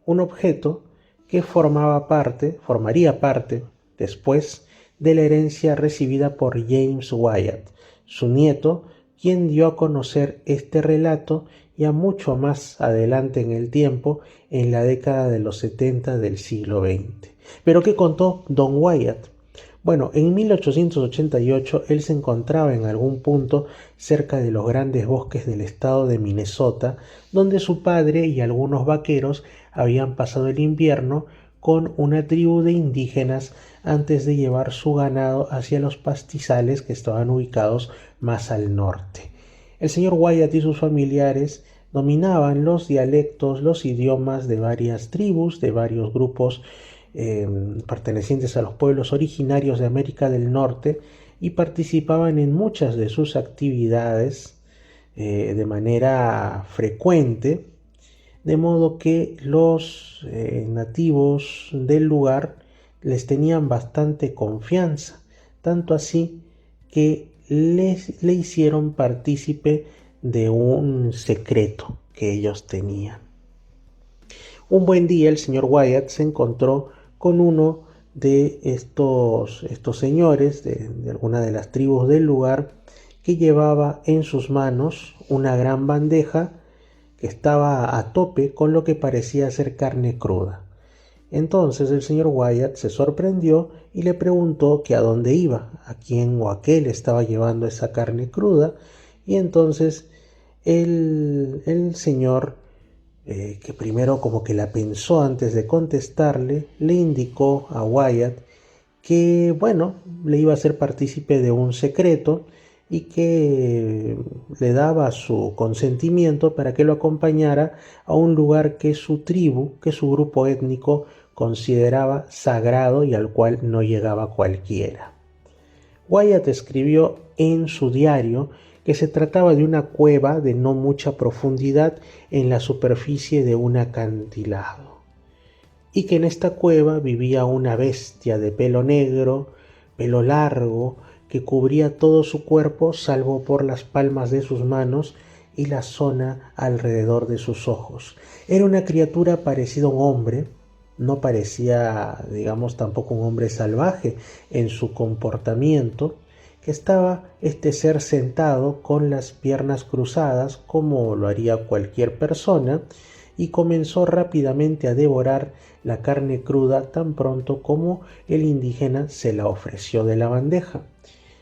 un objeto que formaría parte después de la herencia recibida por James Wyatt, su nieto, quien dio a conocer este relato ya mucho más adelante en el tiempo, en la década de los 70 del siglo XX. ¿Pero qué contó Don Wyatt? Bueno, en 1888 él se encontraba en algún punto cerca de los grandes bosques del estado de Minnesota, donde su padre y algunos vaqueros habían pasado el invierno con una tribu de indígenas antes de llevar su ganado hacia los pastizales que estaban ubicados más al norte. El señor Wyatt y sus familiares dominaban los dialectos, los idiomas de varias tribus, de varios grupos pertenecientes a los pueblos originarios de América del Norte, y participaban en muchas de sus actividades de manera frecuente, de modo que los nativos del lugar les tenían bastante confianza, tanto así que le hicieron partícipe de un secreto que ellos tenían. Un buen día el señor Wyatt se encontró con uno de estos señores de alguna de las tribus del lugar, que llevaba en sus manos una gran bandeja que estaba a tope con lo que parecía ser carne cruda. Entonces el señor Wyatt se sorprendió y le preguntó que a dónde iba, a quién o a qué le estaba llevando esa carne cruda, y entonces el señor, que primero como que la pensó antes de contestarle, le indicó a Wyatt que, bueno, le iba a hacer partícipe de un secreto y que le daba su consentimiento para que lo acompañara a un lugar que su tribu, que su grupo étnico consideraba sagrado y al cual no llegaba cualquiera. Wyatt escribió en su diario que se trataba de una cueva de no mucha profundidad en la superficie de un acantilado, y que en esta cueva vivía una bestia de pelo negro, pelo largo, que cubría todo su cuerpo salvo por las palmas de sus manos y la zona alrededor de sus ojos. Era una criatura parecida a un hombre, no parecía, digamos, tampoco un hombre salvaje en su comportamiento, que estaba este ser sentado con las piernas cruzadas como lo haría cualquier persona, y comenzó rápidamente a devorar la carne cruda tan pronto como el indígena se la ofreció de la bandeja.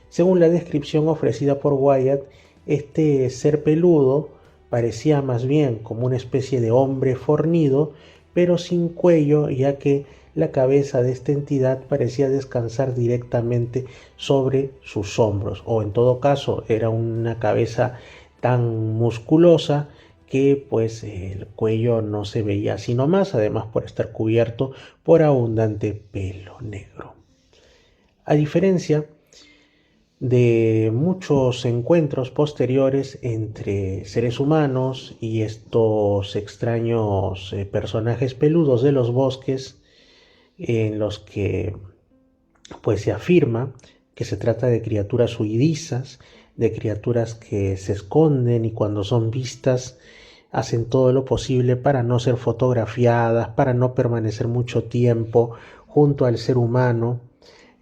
Según la descripción ofrecida por Wyatt, este ser peludo parecía más bien como una especie de hombre fornido, pero sin cuello, ya que la cabeza de esta entidad parecía descansar directamente sobre sus hombros, o en todo caso era una cabeza tan musculosa que pues el cuello no se veía así nomás, además por estar cubierto por abundante pelo negro. A diferencia de muchos encuentros posteriores entre seres humanos y estos extraños personajes peludos de los bosques, en los que pues se afirma que se trata de criaturas huidizas, de criaturas que se esconden y cuando son vistas hacen todo lo posible para no ser fotografiadas, para no permanecer mucho tiempo junto al ser humano.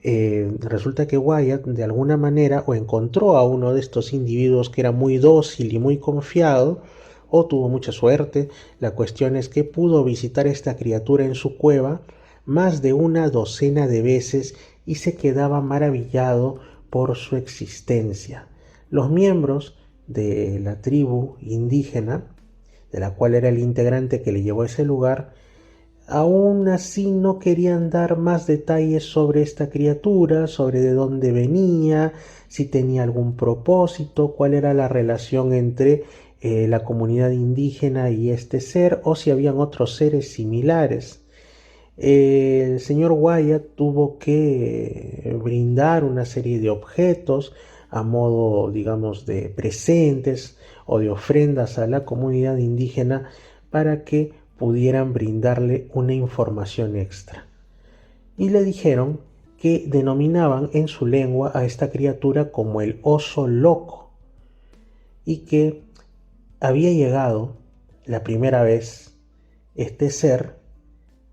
Resulta que Wyatt de alguna manera o encontró a uno de estos individuos que era muy dócil y muy confiado, o tuvo mucha suerte. La cuestión es que pudo visitar esta criatura en su cueva más de una docena de veces y se quedaba maravillado por su existencia. Los miembros de la tribu indígena, de la cual era el integrante que le llevó a ese lugar, aún así no querían dar más detalles sobre esta criatura, sobre de dónde venía, si tenía algún propósito, cuál era la relación entre la comunidad indígena y este ser, o si habían otros seres similares. El señor Wyatt tuvo que brindar una serie de objetos a modo, digamos, de presentes o de ofrendas a la comunidad indígena para que pudieran brindarle una información extra. Y le dijeron que denominaban en su lengua a esta criatura como el oso loco y que había llegado la primera vez este ser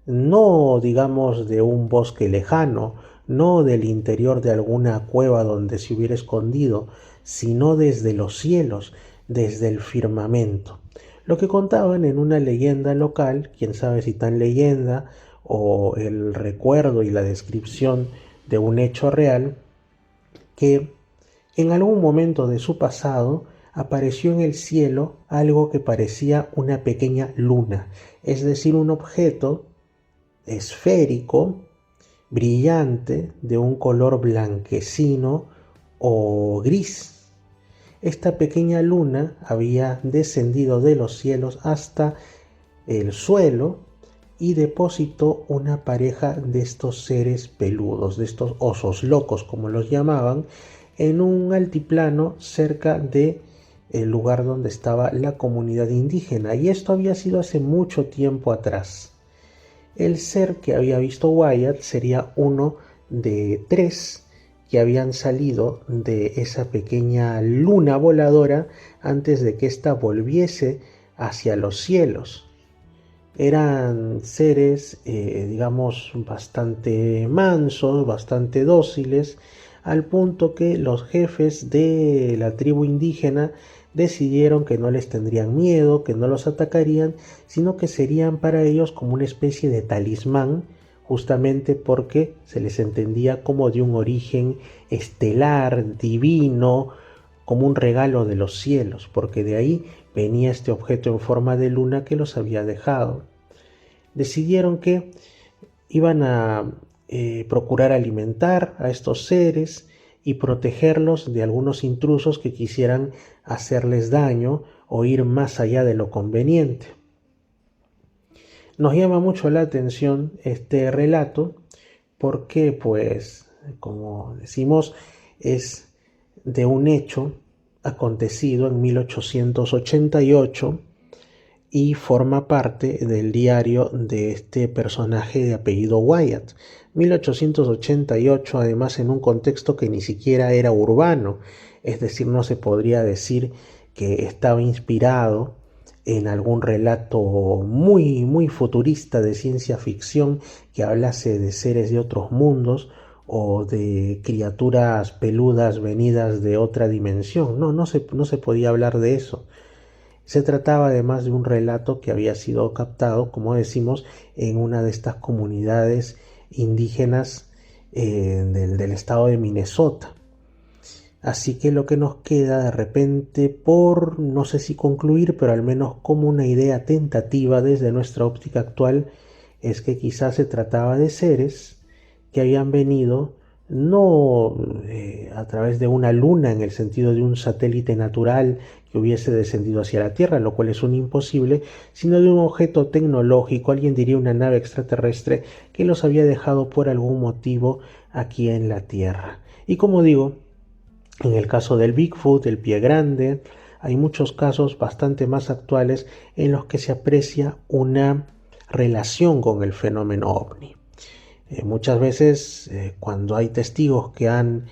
no, digamos, de un bosque lejano, no del interior de alguna cueva donde se hubiera escondido, sino desde los cielos, desde el firmamento. Lo que contaban en una leyenda local, quién sabe si tan leyenda o el recuerdo y la descripción de un hecho real, que en algún momento de su pasado apareció en el cielo algo que parecía una pequeña luna, es decir, un objeto esférico, brillante, de un color blanquecino o gris. Esta pequeña luna había descendido de los cielos hasta el suelo y depositó una pareja de estos seres peludos, de estos osos locos como los llamaban, en un altiplano cerca de el lugar donde estaba la comunidad indígena, y esto había sido hace mucho tiempo atrás. El ser que había visto Wyatt sería uno de 3 que habían salido de esa pequeña luna voladora antes de que ésta volviese hacia los cielos. Eran seres, digamos, bastante mansos, bastante dóciles, al punto que los jefes de la tribu indígena decidieron que no les tendrían miedo, que no los atacarían, sino que serían para ellos como una especie de talismán, justamente porque se les entendía como de un origen estelar, divino, como un regalo de los cielos, porque de ahí venía este objeto en forma de luna que los había dejado. Decidieron que iban a procurar alimentar a estos seres y protegerlos de algunos intrusos que quisieran hacerles daño o ir más allá de lo conveniente. Nos llama mucho la atención este relato porque, pues, como decimos, es de un hecho acontecido en 1888 y forma parte del diario de este personaje de apellido Wyatt. 1888, además, en un contexto que ni siquiera era urbano, es decir, no se podría decir que estaba inspirado en algún relato muy, muy futurista de ciencia ficción que hablase de seres de otros mundos o de criaturas peludas venidas de otra dimensión. No se podía hablar de eso. Se trataba además de un relato que había sido captado, como decimos, en una de estas comunidades indígenas del estado de Minnesota. Así que lo que nos queda de repente por, no sé si concluir, pero al menos como una idea tentativa desde nuestra óptica actual, es que quizás se trataba de seres que habían venido no a través de una luna en el sentido de un satélite natural que hubiese descendido hacia la Tierra, lo cual es un imposible, sino de un objeto tecnológico, alguien diría una nave extraterrestre que los había dejado por algún motivo aquí en la Tierra. Y como digo, en el caso del Bigfoot, el pie grande, hay muchos casos bastante más actuales en los que se aprecia una relación con el fenómeno ovni. Muchas veces cuando hay testigos que han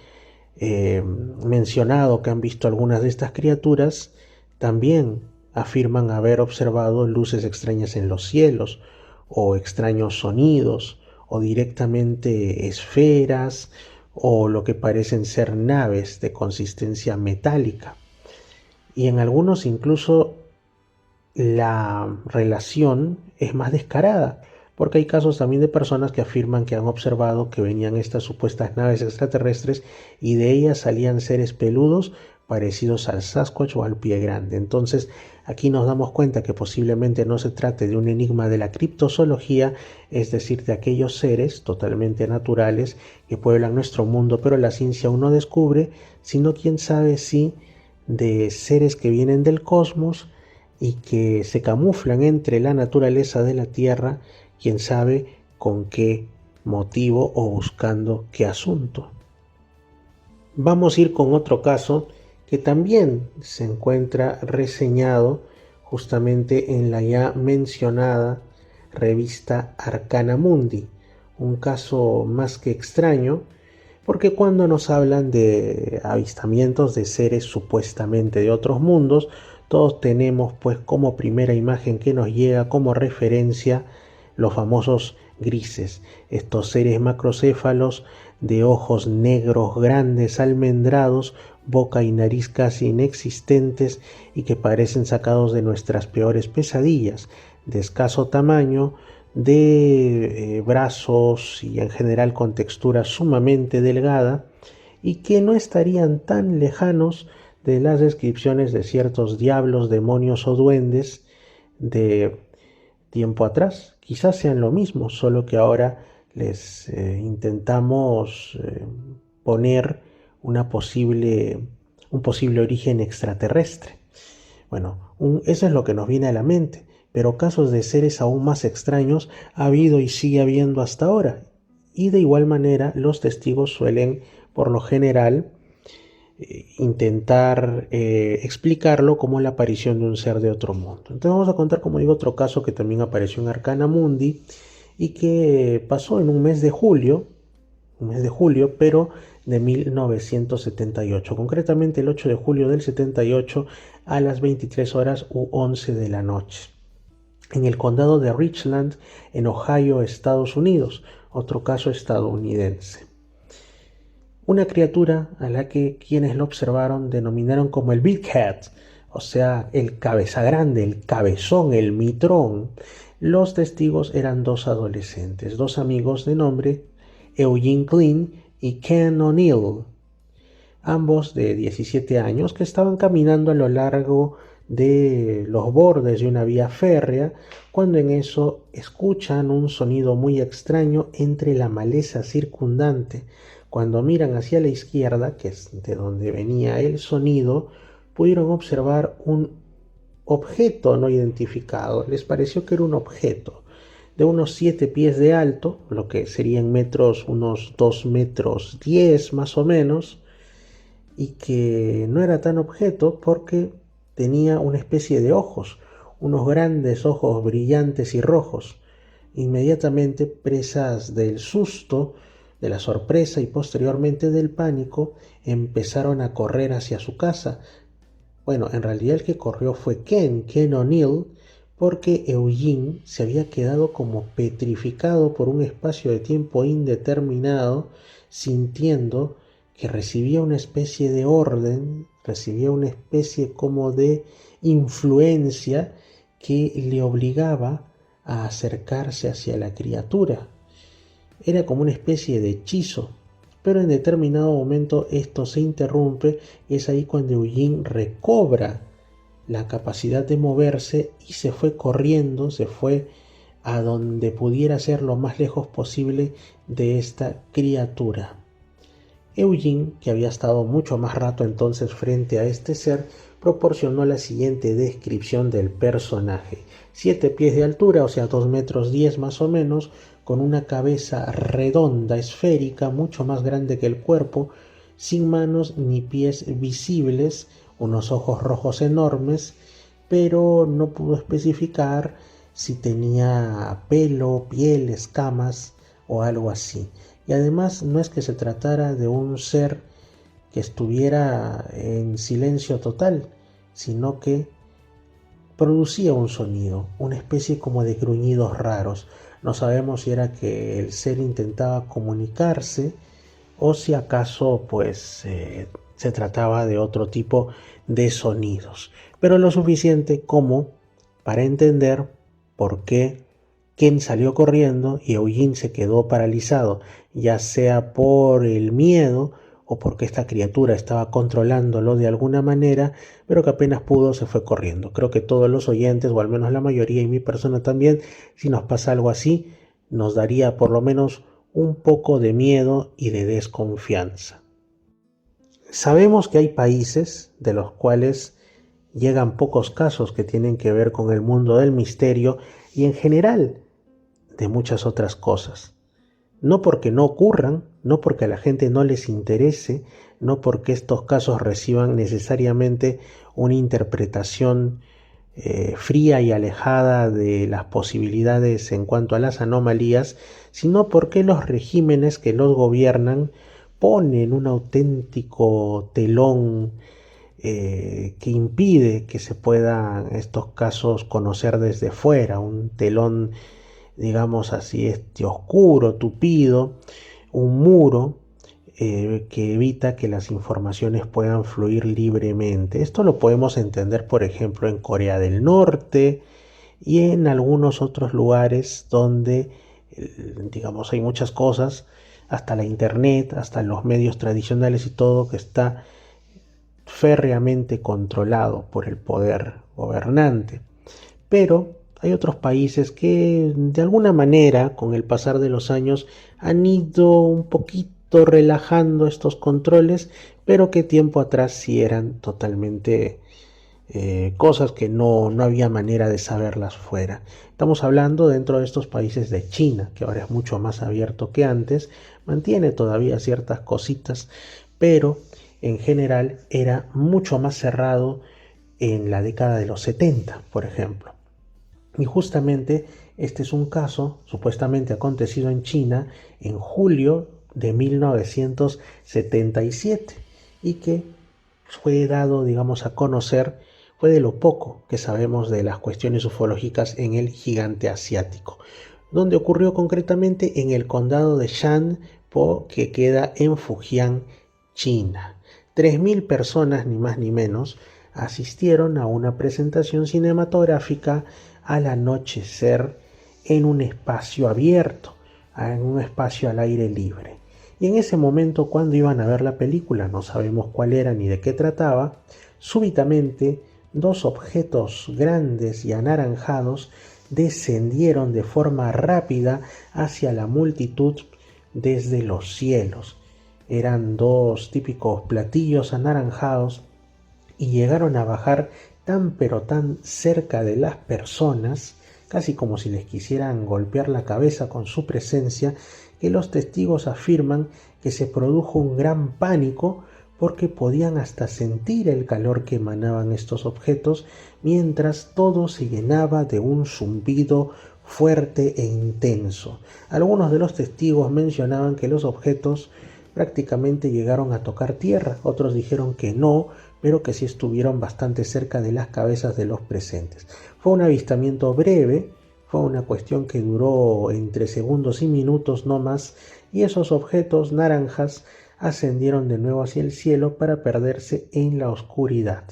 mencionado que han visto algunas de estas criaturas, también afirman haber observado luces extrañas en los cielos, o extraños sonidos, o directamente esferas, o lo que parecen ser naves de consistencia metálica. Y en algunos incluso la relación es más descarada, porque hay casos también de personas que afirman que han observado que venían estas supuestas naves extraterrestres y de ellas salían seres peludos parecidos al Sasquatch o al pie grande. Entonces aquí nos damos cuenta que posiblemente no se trate de un enigma de la criptozoología, es decir, de aquellos seres totalmente naturales que pueblan nuestro mundo, pero la ciencia aún no descubre, sino quién sabe si de seres que vienen del cosmos y que se camuflan entre la naturaleza de la Tierra, quién sabe con qué motivo o buscando qué asunto. Vamos a ir con otro caso que también se encuentra reseñado justamente en la ya mencionada revista Arcana Mundi, un caso más que extraño, porque cuando nos hablan de avistamientos de seres supuestamente de otros mundos, todos tenemos pues como primera imagen que nos llega como referencia los famosos grises, estos seres macrocéfalos de ojos negros grandes almendrados, boca y nariz casi inexistentes y que parecen sacados de nuestras peores pesadillas, de escaso tamaño, de brazos y en general con textura sumamente delgada, y que no estarían tan lejanos de las descripciones de ciertos diablos, demonios o duendes de tiempo atrás. Quizás sean lo mismo, solo que ahora les intentamos poner un posible origen extraterrestre. Bueno, eso es lo que nos viene a la mente, pero casos de seres aún más extraños ha habido y sigue habiendo hasta ahora. Y de igual manera los testigos suelen, por lo general, intentar explicarlo como la aparición de un ser de otro mundo. Entonces vamos a contar, como digo, otro caso que también apareció en Arcana Mundi y que pasó en un mes de julio, pero de 1978, concretamente el 8 de julio del 78 a las 23 horas u 11 de la noche, en el condado de Richland, en Ohio, Estados Unidos, otro caso estadounidense. Una criatura a la que quienes lo observaron denominaron como el Big Head, o sea, el cabeza grande, el cabezón, el mitrón. Los testigos eran dos adolescentes, dos amigos de nombre Eugene Klein y Ken O'Neill, ambos de 17 años, que estaban caminando a lo largo de los bordes de una vía férrea, cuando en eso escuchan un sonido muy extraño entre la maleza circundante. Cuando miran hacia la izquierda, que es de donde venía el sonido, pudieron observar un objeto no identificado. Les pareció que era un objeto de unos 7 pies de alto, lo que serían metros, unos 2 metros 10 más o menos, y que no era tan objeto porque tenía una especie de ojos, unos grandes ojos brillantes y rojos. Inmediatamente, presas del susto, de la sorpresa y posteriormente del pánico, empezaron a correr hacia su casa. Bueno, en realidad el que corrió fue Ken O'Neill, porque Eugene se había quedado como petrificado por un espacio de tiempo indeterminado, sintiendo que recibía una especie de orden, recibía una especie como de influencia que le obligaba a acercarse hacia la criatura. Era como una especie de hechizo, pero en determinado momento esto se interrumpe y es ahí cuando Eugene recobra la capacidad de moverse y se fue corriendo, se fue a donde pudiera ser lo más lejos posible de esta criatura. Eugene, que había estado mucho más rato entonces frente a este ser, proporcionó la siguiente descripción del personaje: 7 pies de altura, o sea 2 metros 10 más o menos, con una cabeza redonda, esférica, mucho más grande que el cuerpo, sin manos ni pies visibles, unos ojos rojos enormes, pero no pudo especificar si tenía pelo, piel, escamas o algo así. Y además no es que se tratara de un ser que estuviera en silencio total, sino que producía un sonido, una especie como de gruñidos raros. No sabemos si era que el ser intentaba comunicarse o si acaso se trataba de otro tipo de sonidos, pero lo suficiente como para entender por qué Ken salió corriendo y Eugene se quedó paralizado, ya sea por el miedo o porque esta criatura estaba controlándolo de alguna manera, pero que apenas pudo se fue corriendo. Creo que todos los oyentes, o al menos la mayoría y mi persona también, si nos pasa algo así, nos daría por lo menos un poco de miedo y de desconfianza. Sabemos que hay países de los cuales llegan pocos casos que tienen que ver con el mundo del misterio y en general de muchas otras cosas. No porque no ocurran, no porque a la gente no les interese, no porque estos casos reciban necesariamente una interpretación fría y alejada de las posibilidades en cuanto a las anomalías, sino porque los regímenes que los gobiernan ponen un auténtico telón que impide que se puedan estos casos conocer desde fuera, un telón, digamos así, oscuro, tupido, un muro que evita que las informaciones puedan fluir libremente. Esto lo podemos entender, por ejemplo, en Corea del Norte y en algunos otros lugares donde, digamos, hay muchas cosas, hasta la internet, hasta los medios tradicionales y todo, que está férreamente controlado por el poder gobernante. Pero hay otros países que de alguna manera con el pasar de los años han ido un poquito relajando estos controles, pero que tiempo atrás sí eran totalmente cosas que no había manera de saberlas fuera. Estamos hablando dentro de estos países de China, que ahora es mucho más abierto que antes, mantiene todavía ciertas cositas, pero en general era mucho más cerrado en la década de los 70, por ejemplo. Y justamente este es un caso supuestamente acontecido en China en julio de 1977 y que fue dado, digamos, a conocer, fue de lo poco que sabemos de las cuestiones ufológicas en el gigante asiático, donde ocurrió concretamente en el condado de Shanpo, que queda en Fujian, China. 3.000 personas, ni más ni menos, asistieron a una presentación cinematográfica al anochecer en un espacio abierto, en un espacio al aire libre. Y en ese momento, cuando iban a ver la película, no sabemos cuál era ni de qué trataba, súbitamente 2 objetos grandes y anaranjados descendieron de forma rápida hacia la multitud desde los cielos. Eran 2 típicos platillos anaranjados y llegaron a bajar tan pero tan cerca de las personas, casi como si les quisieran golpear la cabeza con su presencia, que los testigos afirman que se produjo un gran pánico porque podían hasta sentir el calor que emanaban estos objetos, mientras todo se llenaba de un zumbido fuerte e intenso. Algunos de los testigos mencionaban que los objetos prácticamente llegaron a tocar tierra, otros dijeron que no, pero que sí estuvieron bastante cerca de las cabezas de los presentes. Fue un avistamiento breve, fue una cuestión que duró entre segundos y minutos no más, y esos objetos naranjas ascendieron de nuevo hacia el cielo para perderse en la oscuridad.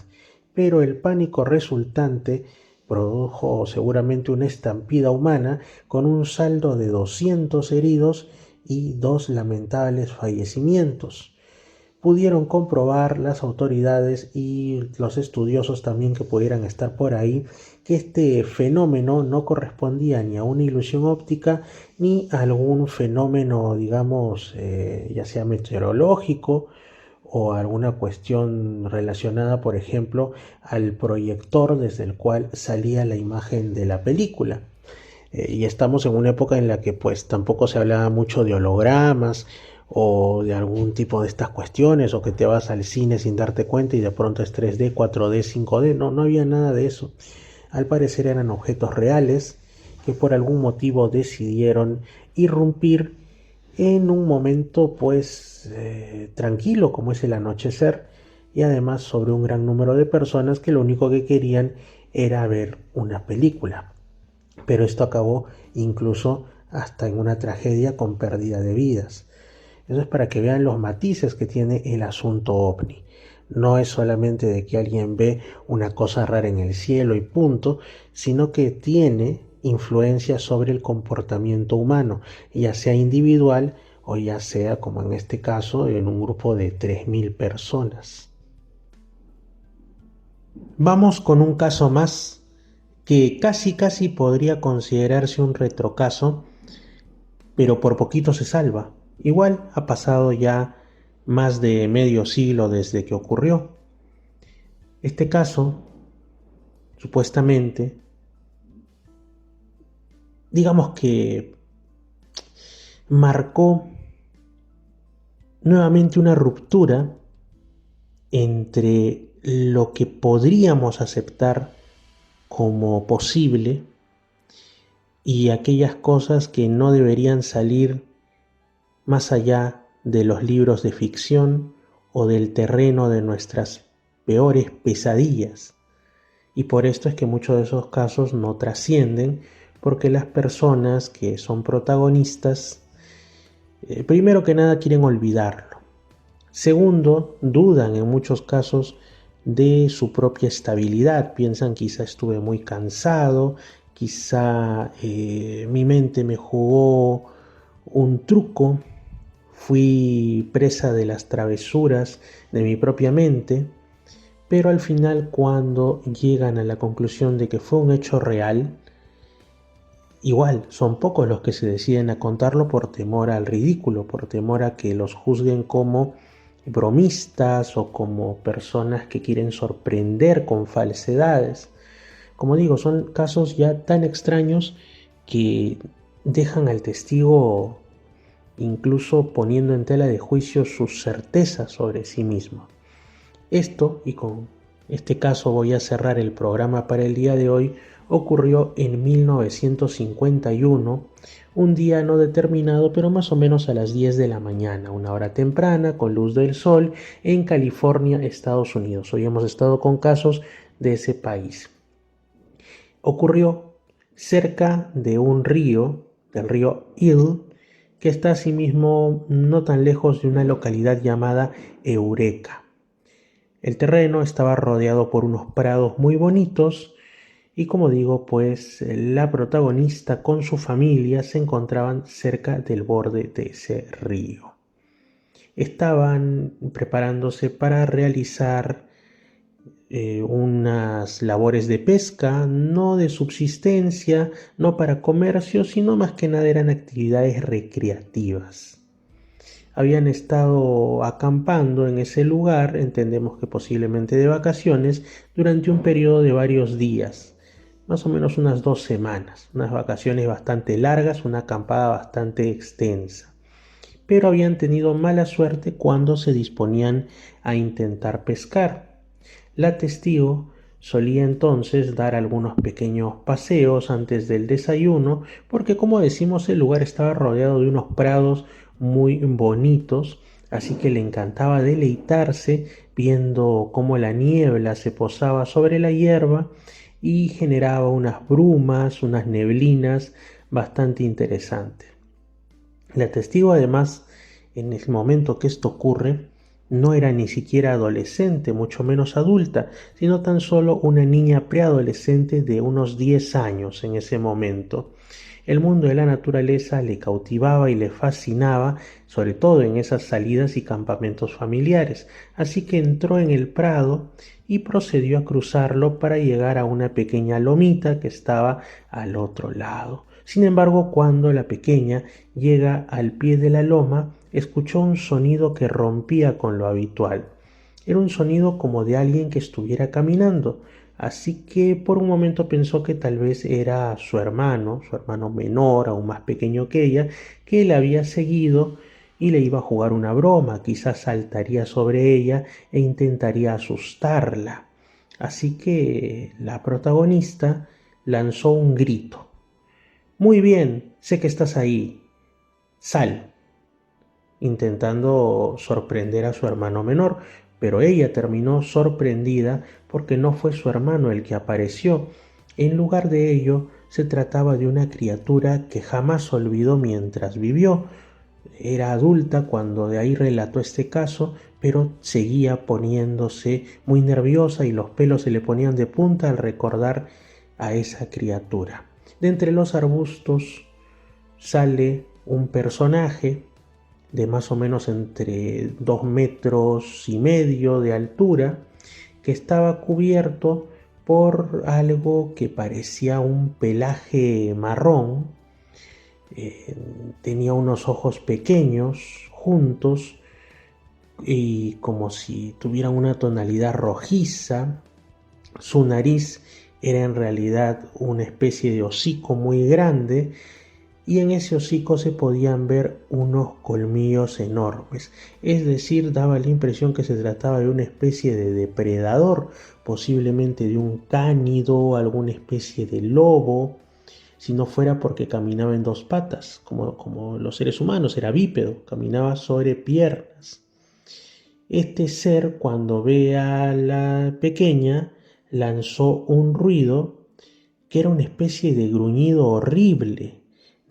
Pero el pánico resultante produjo seguramente una estampida humana con un saldo de 200 heridos y 2 lamentables fallecimientos. pudieron comprobar las autoridades y los estudiosos también que pudieran estar por ahí que este fenómeno no correspondía ni a una ilusión óptica ni a algún fenómeno, digamos, ya sea meteorológico o alguna cuestión relacionada, por ejemplo, al proyector desde el cual salía la imagen de la película. Y estamos en una época en la que pues tampoco se hablaba mucho de hologramas o de algún tipo de estas cuestiones, o que te vas al cine sin darte cuenta y de pronto es 3D, 4D, 5D. No había nada de eso. Al parecer eran objetos reales que por algún motivo decidieron irrumpir en un momento pues tranquilo como es el anochecer, y además sobre un gran número de personas que lo único que querían era ver una película. Pero esto acabó incluso hasta en una tragedia con pérdida de vidas. Eso es para que vean los matices que tiene el asunto ovni. No es solamente de que alguien ve una cosa rara en el cielo y punto, sino que tiene influencia sobre el comportamiento humano, ya sea individual o ya sea, como en este caso, en un grupo de 3.000 personas. Vamos con un caso más que casi podría considerarse un retrocaso, pero por poquito se salva. Igual ha pasado ya más de medio siglo desde que ocurrió. Este caso, supuestamente, digamos que marcó nuevamente una ruptura entre lo que podríamos aceptar como posible y aquellas cosas que no deberían salir más allá de los libros de ficción o del terreno de nuestras peores pesadillas. Y por esto es que muchos de esos casos no trascienden, porque las personas que son protagonistas, primero que nada, quieren olvidarlo. Segundo, dudan en muchos casos de su propia estabilidad. Piensan: quizá estuve muy cansado, quizá mi mente me jugó un truco, fui presa de las travesuras de mi propia mente. Pero al final, cuando llegan a la conclusión de que fue un hecho real, igual son pocos los que se deciden a contarlo por temor al ridículo, por temor a que los juzguen como bromistas o como personas que quieren sorprender con falsedades. Como digo, son casos ya tan extraños que dejan al testigo incluso poniendo en tela de juicio sus certezas sobre sí mismo. Esto, y con este caso voy a cerrar el programa para el día de hoy, ocurrió en 1951, un día no determinado, pero más o menos a las 10 de la mañana, una hora temprana, con luz del sol, en California, Estados Unidos. Hoy hemos estado con casos de ese país. Ocurrió cerca de un río, del río Hill, que está asimismo no tan lejos de una localidad llamada Eureka. El terreno estaba rodeado por unos prados muy bonitos y, como digo, pues la protagonista con su familia se encontraban cerca del borde de ese río. Estaban preparándose para realizar unas labores de pesca, no de subsistencia, no para comercio, sino más que nada eran actividades recreativas. Habían estado acampando en ese lugar, entendemos que posiblemente de vacaciones, durante un periodo de varios días, más o menos unas 2 semanas, unas vacaciones bastante largas, una acampada bastante extensa. Pero habían tenido mala suerte cuando se disponían a intentar pescar. La testigo solía entonces dar algunos pequeños paseos antes del desayuno, porque, como decimos, el lugar estaba rodeado de unos prados muy bonitos, así que le encantaba deleitarse viendo cómo la niebla se posaba sobre la hierba y generaba unas brumas, unas neblinas bastante interesantes. La testigo, además, en el momento que esto ocurre, No era ni siquiera adolescente, mucho menos adulta, sino tan solo una niña preadolescente de unos 10 años en ese momento. El mundo de la naturaleza le cautivaba y le fascinaba, sobre todo en esas salidas y campamentos familiares, así que entró en el prado y procedió a cruzarlo para llegar a una pequeña lomita que estaba al otro lado. Sin embargo, cuando la pequeña llega al pie de la loma, escuchó un sonido que rompía con lo habitual. Era un sonido como de alguien que estuviera caminando, así que por un momento pensó que tal vez era su hermano menor, aún más pequeño que ella, que le había seguido y le iba a jugar una broma, quizás saltaría sobre ella e intentaría asustarla. Así que la protagonista lanzó un grito. Muy bien, sé que estás ahí. Sal, intentando sorprender a su hermano menor, pero ella terminó sorprendida porque no fue su hermano el que apareció. En lugar de ello, se trataba de una criatura que jamás olvidó mientras vivió. Era adulta cuando de ahí relató este caso, pero seguía poniéndose muy nerviosa y los pelos se le ponían de punta al recordar a esa criatura. De entre los arbustos sale un personaje de más o menos entre 2,5 metros de altura, que estaba cubierto por algo que parecía un pelaje marrón. Tenía unos ojos pequeños, juntos, y como si tuviera una tonalidad rojiza. Su nariz era en realidad una especie de hocico muy grande, y en ese hocico se podían ver unos colmillos enormes. Es decir, daba la impresión que se trataba de una especie de depredador, posiblemente de un cánido, alguna especie de lobo, si no fuera porque caminaba en dos patas, como los seres humanos, era bípedo, caminaba sobre piernas. Este ser, cuando ve a la pequeña, lanzó un ruido que era una especie de gruñido horrible,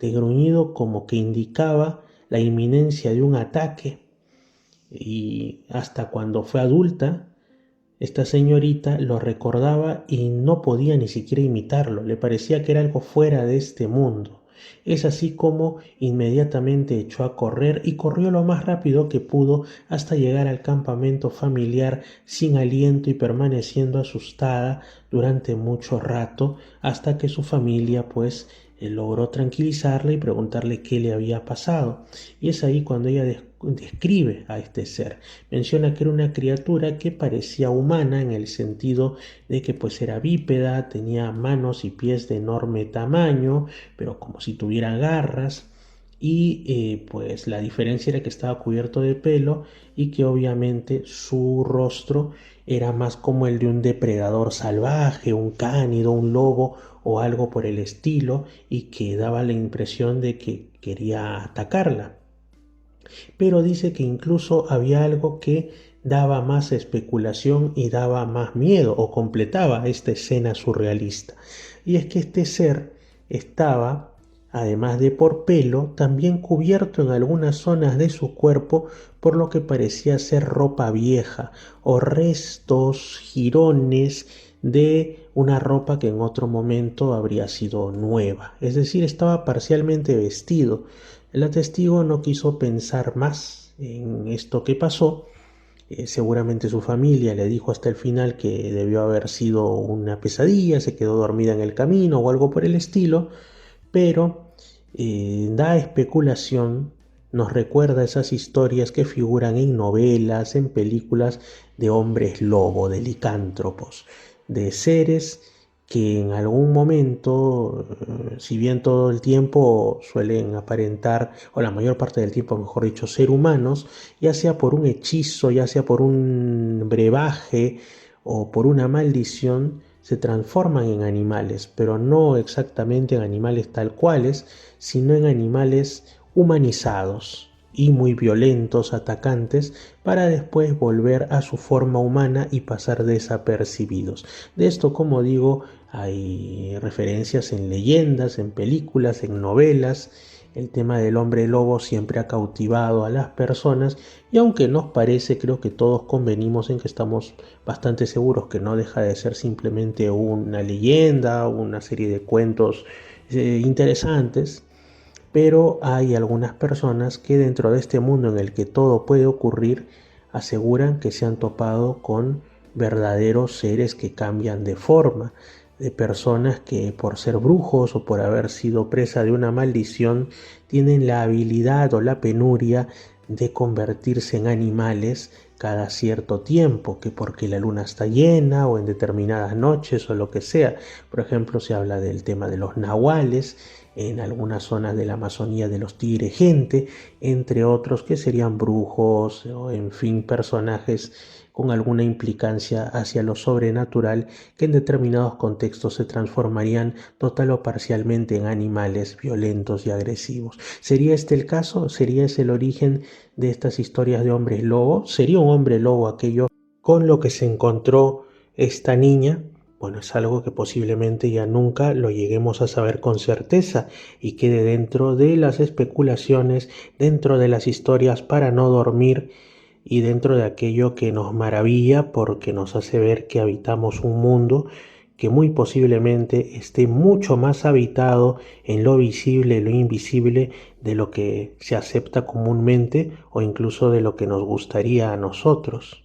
de gruñido como que indicaba la inminencia de un ataque. Y hasta cuando fue adulta, esta señorita lo recordaba y no podía ni siquiera imitarlo, le parecía que era algo fuera de este mundo. Es así como inmediatamente echó a correr y corrió lo más rápido que pudo hasta llegar al campamento familiar sin aliento y permaneciendo asustada durante mucho rato, hasta que su familia pues logró tranquilizarla y preguntarle qué le había pasado. Y es ahí cuando ella describe a este ser. Menciona que era una criatura que parecía humana en el sentido de que pues era bípeda, tenía manos y pies de enorme tamaño, pero como si tuviera garras. Y pues la diferencia era que estaba cubierto de pelo y que obviamente su rostro era más como el de un depredador salvaje, un cánido, un lobo o algo por el estilo, y que daba la impresión de que quería atacarla. Pero dice que incluso había algo que daba más especulación y daba más miedo o completaba esta escena surrealista. Y es que este ser estaba, además de por pelo, también cubierto en algunas zonas de su cuerpo por lo que parecía ser ropa vieja o restos, jirones de una ropa que en otro momento habría sido nueva. Es decir, estaba parcialmente vestido. El testigo no quiso pensar más en esto que pasó. Seguramente su familia le dijo hasta el final que debió haber sido una pesadilla, se quedó dormida en el camino o algo por el estilo, pero da especulación, nos recuerda esas historias que figuran en novelas, en películas de hombres lobo, de licántropos, de seres que en algún momento, si bien todo el tiempo suelen aparentar, o la mayor parte del tiempo, mejor dicho, ser humanos, ya sea por un hechizo, ya sea por un brebaje o por una maldición, se transforman en animales, pero no exactamente en animales tal cuales, sino en animales humanizados, y muy violentos, atacantes, para después volver a su forma humana y pasar desapercibidos. De esto, como digo, hay referencias en leyendas, en películas, en novelas. El tema del hombre lobo siempre ha cautivado a las personas y aunque nos parece, creo que todos convenimos en que estamos bastante seguros que no deja de ser simplemente una leyenda, una serie de cuentos interesantes, pero hay algunas personas que dentro de este mundo en el que todo puede ocurrir aseguran que se han topado con verdaderos seres que cambian de forma, de personas que por ser brujos o por haber sido presa de una maldición tienen la habilidad o la penuria de convertirse en animales cada cierto tiempo, que porque la luna está llena o en determinadas noches o lo que sea. Por ejemplo, se habla del tema de los nahuales en algunas zonas de la Amazonía, de los tigre gente, entre otros que serían brujos o en fin personajes con alguna implicancia hacia lo sobrenatural que en determinados contextos se transformarían total o parcialmente en animales violentos y agresivos. ¿Sería este el caso? ¿Sería ese el origen de estas historias de hombres lobo? ¿Sería un hombre lobo aquello con lo que se encontró esta niña? Bueno, es algo que posiblemente ya nunca lo lleguemos a saber con certeza y quede dentro de las especulaciones, dentro de las historias para no dormir y dentro de aquello que nos maravilla porque nos hace ver que habitamos un mundo que muy posiblemente esté mucho más habitado en lo visible y lo invisible de lo que se acepta comúnmente o incluso de lo que nos gustaría a nosotros.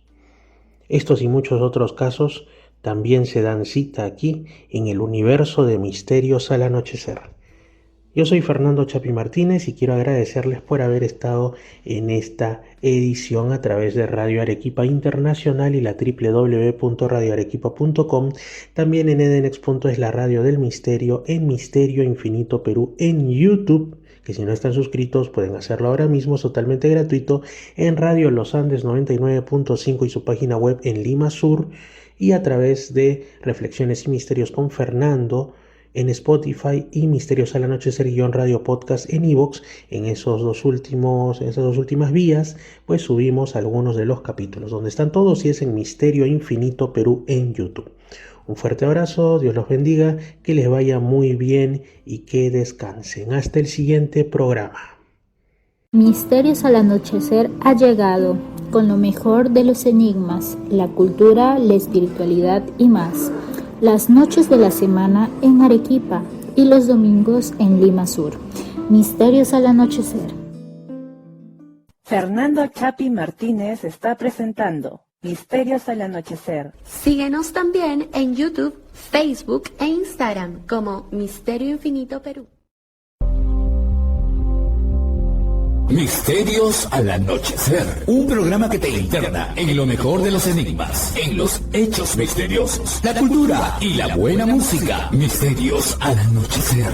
Estos y muchos otros casos también se dan cita aquí en el universo de Misterios al Anochecer. Yo soy Fernando Chapi Martínez y quiero agradecerles por haber estado en esta edición a través de Radio Arequipa Internacional y la www.radioarequipa.com, también en Edenex. Es la radio del misterio, en Misterio Infinito Perú en YouTube, que si no están suscritos pueden hacerlo ahora mismo, es totalmente gratuito, en Radio Los Andes 99.5 y su página web en Lima Sur, y a través de Reflexiones y Misterios con Fernando en Spotify y Misterios al Anochecer _radio podcast en iVoox. En esas dos últimas vías pues subimos algunos de los capítulos. Donde están todos y es en Misterio Infinito Perú en YouTube. Un fuerte abrazo, Dios los bendiga, que les vaya muy bien y que descansen. Hasta el siguiente programa. Misterios al Anochecer ha llegado con lo mejor de los enigmas, la cultura, la espiritualidad y más. Las noches de la semana en Arequipa y los domingos en Lima Sur. Misterios al Anochecer. Fernando Chapi Martínez está presentando Misterios al Anochecer. Síguenos también en YouTube, Facebook e Instagram como Misterio Infinito Perú. Misterios al Anochecer, un programa que te interna en lo mejor de los enigmas, en los hechos misteriosos, la cultura y la buena música. Misterios al Anochecer.